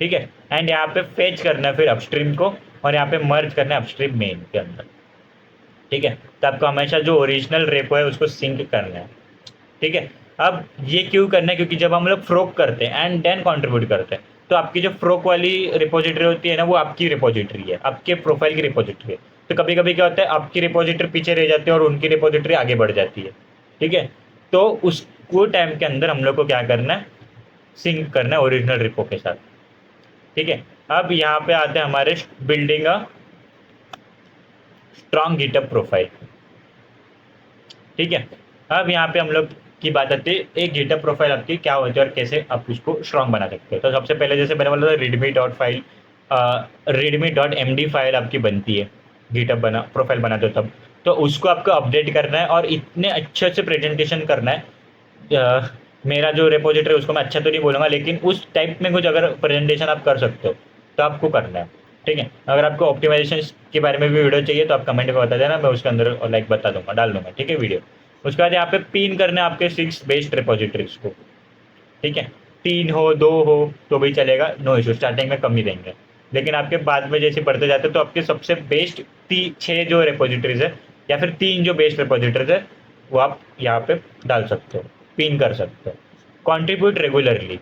ठीक है, एंड यहाँ पे फेच करना है फिर अपस्ट्रीम को, और यहाँ पे मर्ज करना है अपस्ट्रीम मेन के अंदर। ठीक है, तो आपको हमेशा जो ओरिजिनल रेपो है उसको सिंक करना है। ठीक है, अब ये क्यों करना है, क्योंकि जब हम लोग फ्रोक करते हैं एंड देन कंट्रीब्यूट करते हैं तो आपकी जो फ्रोक वाली रिपोजिटरी होती है ना वो आपकी रिपोजिटरी है, आपके प्रोफाइल की रिपोजिटरी है। तो कभी कभी क्या होता है, आपकी रिपोजिटरी पीछे रह जाती है और उनकी रिपोजिटरी आगे बढ़ जाती है। ठीक है, तो उसको टाइम के अंदर हम लोग को क्या करना है, सिंक करना है ओरिजिनल रिपो के साथ। ठीक है, अब यहाँ पे आते हैं हमारे building a strong GitHub profile. ठीक है, अब यहाँ पे हम लोग की बात आती है एक गिटअप प्रोफाइल आपकी क्या होती है और कैसे आप उसको स्ट्रॉन्ग बना सकते हो। तो सबसे पहले जैसे मैंने बोला था readme dot file, readme dot M D file आपकी बनती है गिटअप बना प्रोफाइल बनाते हो तब, तो उसको आपको अपडेट करना है और इतने अच्छे से प्रेजेंटेशन करना है। मेरा जो रिपोजिटरी उसको मैं अच्छा तो नहीं बोलूँगा, लेकिन उस टाइप में कुछ अगर प्रेजेंटेशन आप कर सकते हो तो आपको करना है। ठीक है, अगर आपको ऑप्टिमाइजेशन के बारे में भी वीडियो चाहिए तो आप कमेंट में बता देना, मैं उसके अंदर लाइक बता दूंगा, डाल दूंगा। ठीक है वीडियो। उसके बाद यहाँ पे पिन करना है आपके 6 बेस्ट रिपोजिटरीज को। ठीक है, 3 हो 2 हो तो भी चलेगा, नो इशू, स्टार्टिंग में कम ही देंगे, लेकिन आपके बाद में जैसे बढ़ते जाते तो आपके सबसे बेस्ट 6 जो रिपोजिटरीज है या फिर 3 जो बेस्ट रिपोजिटरीज है वो आप यहाँ पे डाल सकते हो, पिन कर सकते हो। Contribute regularly.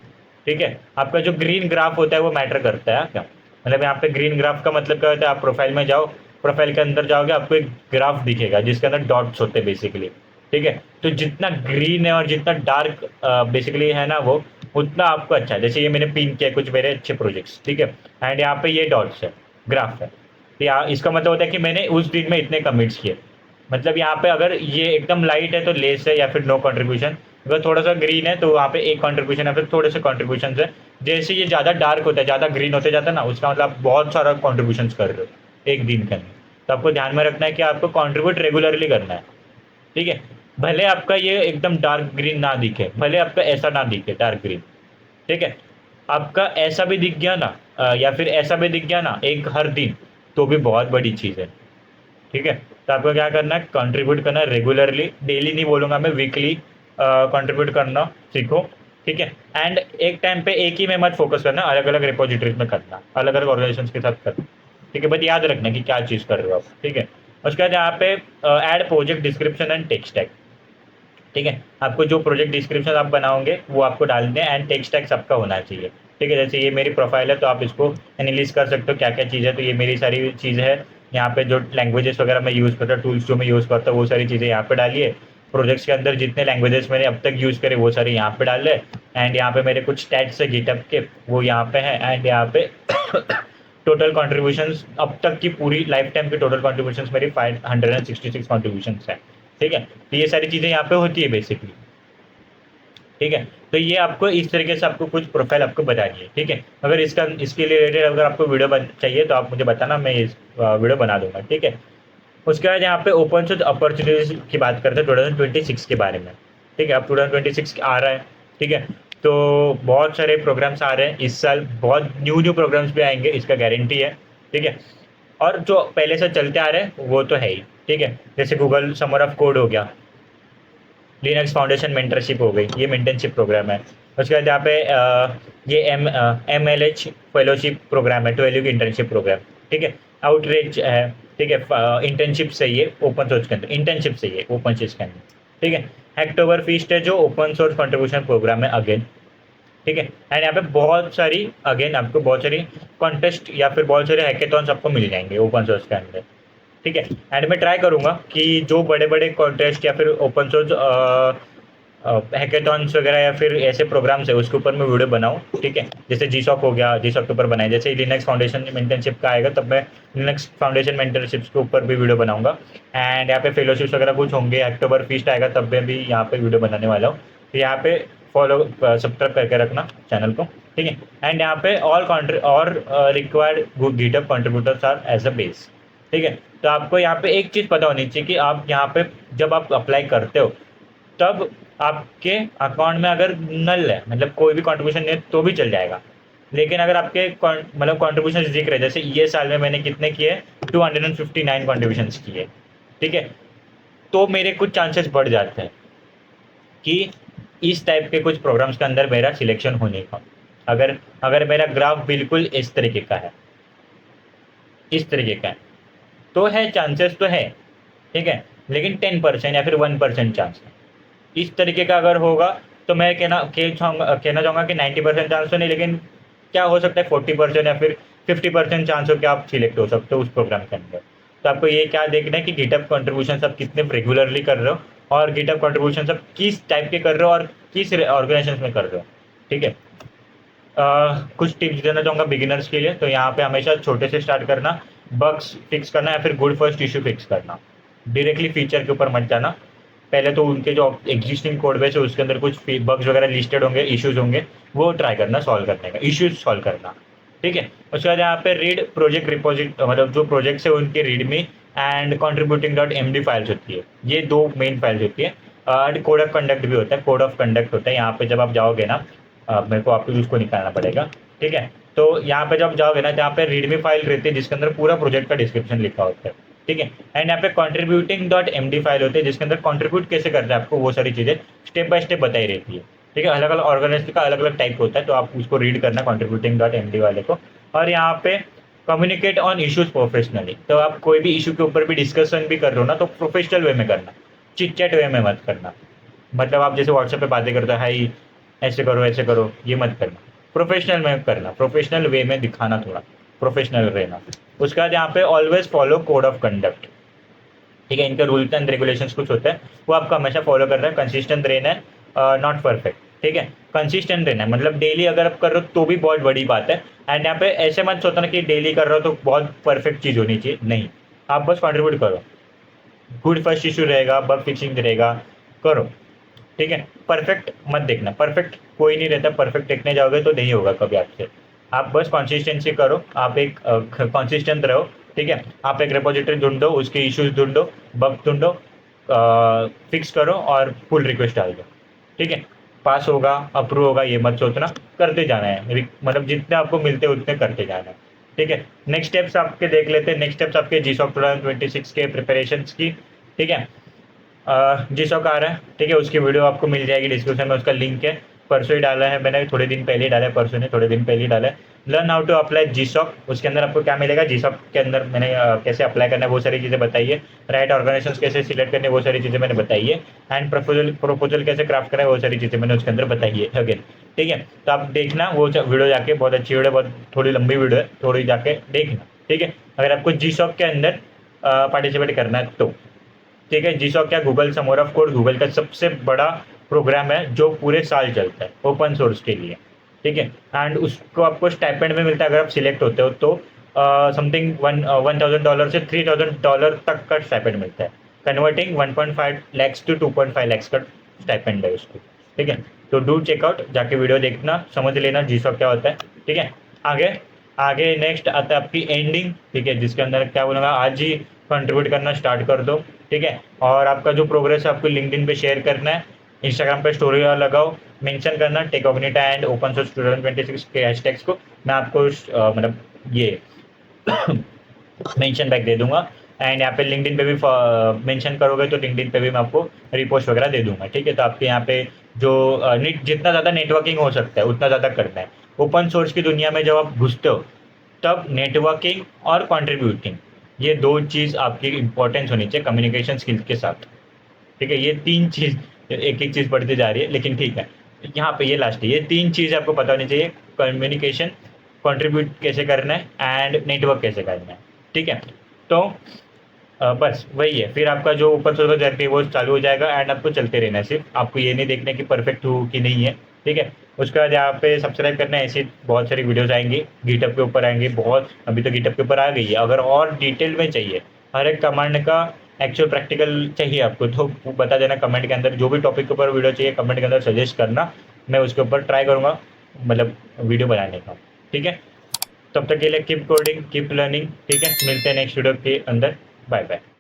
ठीक है, आपका जो ग्रीन ग्राफ होता है वो मैटर करता है क्या, मतलब यहाँ पे ग्रीन ग्राफ का मतलब क्या होता है, आप प्रोफाइल में जाओ, प्रोफाइल के अंदर जाओगे आपको एक ग्राफ दिखेगा जिसके अंदर डॉट्स होते हैं बेसिकली। ठीक है, तो जितना ग्रीन है और जितना डार्क बेसिकली है ना वो उतना आपको अच्छा है। जैसे ये मैंने पिन किया कुछ मेरे अच्छे प्रोजेक्ट्स। ठीक है, एंड यहाँ पे ये डॉट्स है, ग्राफ है, तो यहाँ इसका मतलब होता है कि मैंने उस दिन में इतने कमिट्स किए। मतलब यहाँ पे अगर ये एकदम लाइट है तो लेस है या फिर नो कंट्रीब्यूशन, अगर थोड़ा सा ग्रीन है तो वहाँ पे एक कंट्रीब्यूशन है, फिर थोड़े से कंट्रीब्यूशन है। जैसे ये ज़्यादा डार्क होता है, ज़्यादा ग्रीन होते जाता है ना, उसका मतलब आप बहुत सारा कॉन्ट्रीब्यूशन कर रहे हो एक दिन के अंदर। तो आपको ध्यान में रखना है कि आपको कॉन्ट्रीब्यूट रेगुलरली करना है। ठीक है, भले आपका ये एकदम डार्क ग्रीन ना दिखे, भले आपका ऐसा ना दिखे डार्क ग्रीन। ठीक है, आपका ऐसा भी दिख गया ना या फिर ऐसा भी दिख गया ना एक हर दिन, तो भी बहुत बड़ी चीज़ है। ठीक है। तो आपको क्या करना है, कंट्रीब्यूट करना रेगुलरली, डेली नहीं बोलूँगा मैं, वीकली कंट्रीब्यूट करना सीखो। ठीक है। एंड एक टाइम पे एक ही में मत फोकस करना, अलग अलग रिपोजिटरीज में करना, अलग अलग ऑर्गेनाइजेशन के साथ करना। ठीक है, बट याद रखना कि क्या चीज़ कर रहे हो आप। ठीक है। उसके बाद यहाँ पे add project description and text tag. ठीक है, आपको जो प्रोजेक्ट डिस्क्रिप्शन आप बनाओगे वो आपको डालने हैं, एंड टेक्स्ट टैग सबका होना चाहिए। ठीक है, जैसे ये मेरी प्रोफाइल है तो आप इसको एनालिस कर सकते हो क्या क्या चीज़ है। तो ये मेरी सारी चीज़ है, यहाँ पे जो लैंग्वेजेस वगैरह मैं यूज़ करता हूँ, टूल्स जो मैं यूज़ करता हूँ, वो सारी चीज़ें यहाँ पे डालिए। प्रोजेक्ट्स के अंदर जितने लैंग्वेजेस मैंने अब तक यूज़ करे वो सारे यहाँ पे डाल ले। एंड यहाँ पे मेरे कुछ स्टैट्स है गिटहब के, वो यहाँ पे है। एंड यहाँ पे टोटल कॉन्ट्रीब्यूशंस अब तक की पूरी लाइफ टाइम की टोटल कॉन्ट्रीब्यूशंस मेरी 566 कॉन्ट्रीब्यूशंस है। ठीक है, तो ये सारी चीज़ें यहाँ पे होती है बेसिकली। ठीक है, तो ये आपको इस तरीके से आपको कुछ प्रोफाइल आपको बतानी है। ठीक है, अगर इसके रिलेटेड अगर आपको वीडियो चाहिए तो आप मुझे बताना, मैं इस वीडियो बना दूंगा। ठीक है। उसके बाद यहाँ पे ओपन सोर्स अपॉर्चुनिटीज की बात करते हैं 2026 के बारे में। ठीक है, अब 2026 आ रहा है। ठीक है, तो बहुत सारे प्रोग्राम्स आ रहे हैं इस साल, बहुत न्यू न्यू प्रोग्राम्स भी आएंगे, इसका गारंटी है। ठीक है, और जो पहले से चलते आ रहे हैं वो तो है ही। ठीक है, जैसे गूगल समर ऑफ कोड हो गया, लिनक्स फाउंडेशन मेंटरशिप हो गई, ये मेंटरशिप प्रोग्राम है। उसके बाद यहाँ पे ये MLH फेलोशिप प्रोग्राम है, 12 इंटर्नशिप प्रोग्राम। ठीक है, आउटरीच है। ठीक है, इंटर्नशिप चाहिए ओपन सोर्स के अंदर, इंटर्नशिप चाहिए ओपन सोर्स के अंदर। ठीक है, हैक्टोबर फीस्ट है जो ओपन सोर्स कंट्रीब्यूशन प्रोग्राम है अगेन। ठीक है, एंड यहाँ पे बहुत सारी अगेन आपको बहुत सारी कॉन्टेस्ट या फिर बहुत सारे हैकेथॉन्स आपको मिल जाएंगे ओपन सोर्स के अंदर। ठीक है, एंड मैं ट्राई करूँगा कि जो बड़े बड़े कॉन्टेस्ट या फिर ओपन सोर्स हैकेथॉन्स वगैरह या फिर ऐसे प्रोग्राम्स है उसके ऊपर मैं वीडियो बनाऊँ। ठीक है, जैसे जीसॉक हो गया, जीसॉक के ऊपर बनाए, जैसे लिनक्स फाउंडेशन मेंटरशिप का आएगा तब मैं लिनक्स फाउंडेशन मेंटरशिप्स के ऊपर भी वीडियो बनाऊंगा। एंड यहाँ पे फेलोशिप्स वगैरह कुछ होंगे, अक्टूबर फीस्ट आएगा तब मैं भी यहाँ पे वीडियो बनाने वाला हूँ। तो यहाँ पे फॉलो सब्सक्राइब करके रखना चैनल को। ठीक है, एंड यहाँ पे और required GitHub contributors are as a base. ठीक है, तो आपको यहाँ पे एक चीज़ पता होनी चाहिए कि आप यहाँ पे जब आप अप्लाई करते हो तब आपके अकाउंट में अगर नल है, मतलब कोई भी कंट्रीब्यूशन नहीं है तो भी चल जाएगा। लेकिन अगर आपके मतलब कॉन्ट्रीब्यूशन दिख रहे, जैसे ये साल में मैंने कितने किए, 259 कॉन्ट्रीब्यूशन किए। ठीक है, तो मेरे कुछ चांसेस बढ़ जाते हैं कि इस टाइप के कुछ प्रोग्राम्स के अंदर मेरा सिलेक्शन होने का। अगर अगर मेरा ग्राफ बिल्कुल इस तरीके का है, इस तरीके का है, तो है चांसेस तो है। ठीक है, लेकिन 10% या फिर 1% चांस है। इस तरीके का अगर होगा तो मैं कहना चाहूँगा कि 90% चांस तो नहीं, लेकिन क्या हो सकता है 40% या फिर 50% चांस हो कि आप सिलेक्ट हो सकते हो उस प्रोग्राम के अंदर। तो आपको ये क्या देखना है कि गिटहब कंट्रीब्यूशन आप कितने रेगुलरली कर रहे हो, और गिटहब कंट्रीब्यूशन आप किस टाइप के कर रहे हो और किस ऑर्गेनाइजेशन में कर रहे हो। ठीक है, कुछ टिप्स देना चाहूँगा बिगिनर्स के लिए। तो यहाँ पे हमेशा छोटे से स्टार्ट करना, बग्स फिक्स करना या फिर गुड फर्स्ट इशू फिक्स करना, डायरेक्टली फीचर के ऊपर मत जाना। पहले तो उनके जो एग्जिस्टिंग कोड बेस है उसके अंदर कुछ बग्स वगैरह लिस्टेड होंगे, इश्यूज होंगे, वो ट्राई करना सॉल्व करने का, इश्यूज सॉल्व करना। ठीक है, उसके बाद यहाँ पे रीड प्रोजेक्ट रिपोजिट, मतलब जो प्रोजेक्ट्स है उनके रीड में एंड contributing.md फाइल्स होती है, ये दो मेन फाइल्स होती है। एंड कोड ऑफ कंडक्ट भी होता है, कोड ऑफ कंडक्ट होता है यहाँ पे जब आप जाओगे ना, मेरे को आपको उसको निकालना पड़ेगा। ठीक है, तो यहाँ पे जब जाओगे ना तो यहाँ पे रीडमी फाइल रहती है जिसके अंदर पूरा प्रोजेक्ट का डिस्क्रिप्शन लिखा होता है। ठीक है, एंड यहाँ पे contributing.md फाइल होती है जिसके अंदर कंट्रीब्यूट कैसे करते हैं आपको वो सारी चीज़ें स्टेप बाय स्टेप बताई रहती है। ठीक है, अलग अलग ऑर्गेनाइजेशन का अलग अलग टाइप होता है, तो आप उसको रीड करना contributing.md वाले को। और यहाँ पे कम्युनिकेट ऑन इश्यूज प्रोफेशनली, तो आप कोई भी इशू के ऊपर भी डिस्कशन भी कर रहे हो ना तो प्रोफेशनल वे में करना, चिट चैट वे में मत करना। मतलब आप जैसे व्हाट्सएप पे बातें करते हो, हाई ऐसे करो, ये मत करना। प्रोफेशनल में करना, प्रोफेशनल वे में दिखाना, थोड़ा प्रोफेशनल रहना। उसके बाद यहाँ पे always follow code of conduct. ठीक है, इनके रूल्स एंड रेगुलेशंस कुछ होते हैं वो आपको हमेशा फॉलो करना है, कंसिस्टेंट रहना है, नॉट परफेक्ट। ठीक है, कंसिस्टेंट रहना है, मतलब डेली अगर आप कर रहे हो तो भी बहुत बड़ी बात है। एंड यहाँ पे ऐसे मत सोचना कि डेली कर रहे हो तो बहुत परफेक्ट चीज़ होनी चाहिए, नहीं, आप बस कॉन्ट्रीब्यूट करो। गुड फर्स्ट इशू रहेगा, बग फिक्सिंग रहेगा, करो। ठीक है, परफेक्ट मत देखना, परफेक्ट कोई नहीं रहता, परफेक्ट देखने जाओगे तो नहीं होगा कभी आपसे। आप बस कंसिस्टेंसी करो, आप एक कंसिस्टेंट रहो। ठीक है, आप एक रिपोजिटरी ढूंढो, उसके इश्यूज ढूंढो, बग ढूंढो, फिक्स करो और पुल रिक्वेस्ट डाल दो। ठीक है, पास होगा, अप्रूव होगा, ये मत सोचना, करते जाना है, मतलब जितने आपको मिलते हैं उतने करते जाना है। ठीक है, नेक्स्ट स्टेप्स आपके देख लेते हैं। नेक्स्ट स्टेप्स आपके जीसॉक 2026 के प्रिपरेशंस की, ठीक है। जीसॉक आ रहा है, ठीक है, उसकी वीडियो आपको मिल जाएगी डिस्क्रिप्शन में, उसका लिंक है। परसों ही डाला है मैंने, थोड़े दिन पहले ही डाला है, परसों ने थोड़े दिन पहले ही डाला है। लर्न हाउ टू अप्लाई जीसॉक, उसके अंदर आपको क्या मिलेगा, जीसॉक के अंदर मैंने कैसे अप्लाई करना है वो सारी चीज़ें बताई है। राइट ऑर्गेनाइजेशन कैसे सिलेक्ट करने वो सारी चीज़ें मैंने बताई है। एंड प्रपोजल कैसे क्राफ्ट करें वो सारी चीज़ें मैंने उसके अंदर बताई है अगेन, ठीक है। तो आप देखना वो वीडियो जाके, बहुत अच्छी वीडियो, बहुत थोड़ी लंबी वीडियो है, थोड़ी जाके देखना, ठीक है, अगर आपको जीसॉक के अंदर पार्टिसिपेट करना है तो, ठीक है। जीसॉक क्या, Google summer of code, Google का सबसे बड़ा प्रोग्राम है जो पूरे साल चलता है ओपन सोर्स के लिए, ठीक है। एंड उसको आपको स्टाइपेंड में मिलता है अगर आप सिलेक्ट होते हो तो, समथिंग $1,000 से $3,000 तक का स्टाइपेंड मिलता है। कन्वर्टिंग 1.5 lakhs to 2.5 lakhs का स्टाइपेंड है उसको, ठीक है। तो डू चेकआउट, जाके वीडियो देखना, समझ लेना जीसॉक क्या होता है, ठीक है। आगे आगे नेक्स्ट आता है आपकी एंडिंग, ठीक है, जिसके अंदर क्या बोलूँगा, आज ही कंट्रीब्यूट करना स्टार्ट कर दो, ठीक है। और आपका जो प्रोग्रेस है आपको लिंक्डइन पे शेयर करना है, इंस्टाग्राम पे स्टोरी लगाओ, मेंशन करना टेकोग्निटा एंड ओपन सोर्स 2026 के हैशटैग्स को, मैं आपको मतलब ये मेंशन बैक दे दूंगा। एंड यहाँ पे लिंक्डइन पे भी मेंशन करोगे तो लिंक्डइन पे भी मैं आपको रिपोस्ट वगैरह दे दूंगा, ठीक है। तो आपके यहाँ पे जो जितना ज़्यादा नेटवर्किंग हो सकता है उतना ज़्यादा करना है। ओपन सोर्स की दुनिया में जब आप घुसते हो तब नेटवर्किंग और कंट्रीब्यूटिंग, ये दो चीज़ आपकी इंपॉर्टेंस होनी चाहिए कम्युनिकेशन स्किल्स के साथ, ठीक है। ये तीन चीज़, एक एक चीज़ बढ़ती जा रही है लेकिन ठीक है, यहाँ पे ये लास्ट है, ये तीन चीज़ आपको पता होनी चाहिए, कम्युनिकेशन, कंट्रीब्यूट कैसे करना है एंड नेटवर्क कैसे करना है, ठीक है। तो बस वही है, फिर आपका जो ऊपर से जर्नी है वो चालू हो जाएगा एंड आपको चलते रहना है, सिर्फ आपको ये नहीं देखना कि परफेक्ट हूँ कि नहीं है, ठीक है। उसके बाद यहाँ पे सब्सक्राइब करना है, ऐसी बहुत सारी वीडियोस आएंगी गिटअप के ऊपर आएंगी, बहुत अभी तो गिटअप के ऊपर आ गई है। अगर और डिटेल में चाहिए हर एक कमांड का एक्चुअल प्रैक्टिकल चाहिए आपको तो बता देना कमेंट के अंदर, जो भी टॉपिक के ऊपर वीडियो चाहिए कमेंट के अंदर सजेस्ट करना, मैं उसके ऊपर ट्राई करूँगा मतलब वीडियो बनाने का, ठीक है। तब तक के लिए कीप कोडिंग कीप लर्निंग, ठीक है, मिलते हैं नेक्स्ट वीडियो के अंदर, बाय बाय।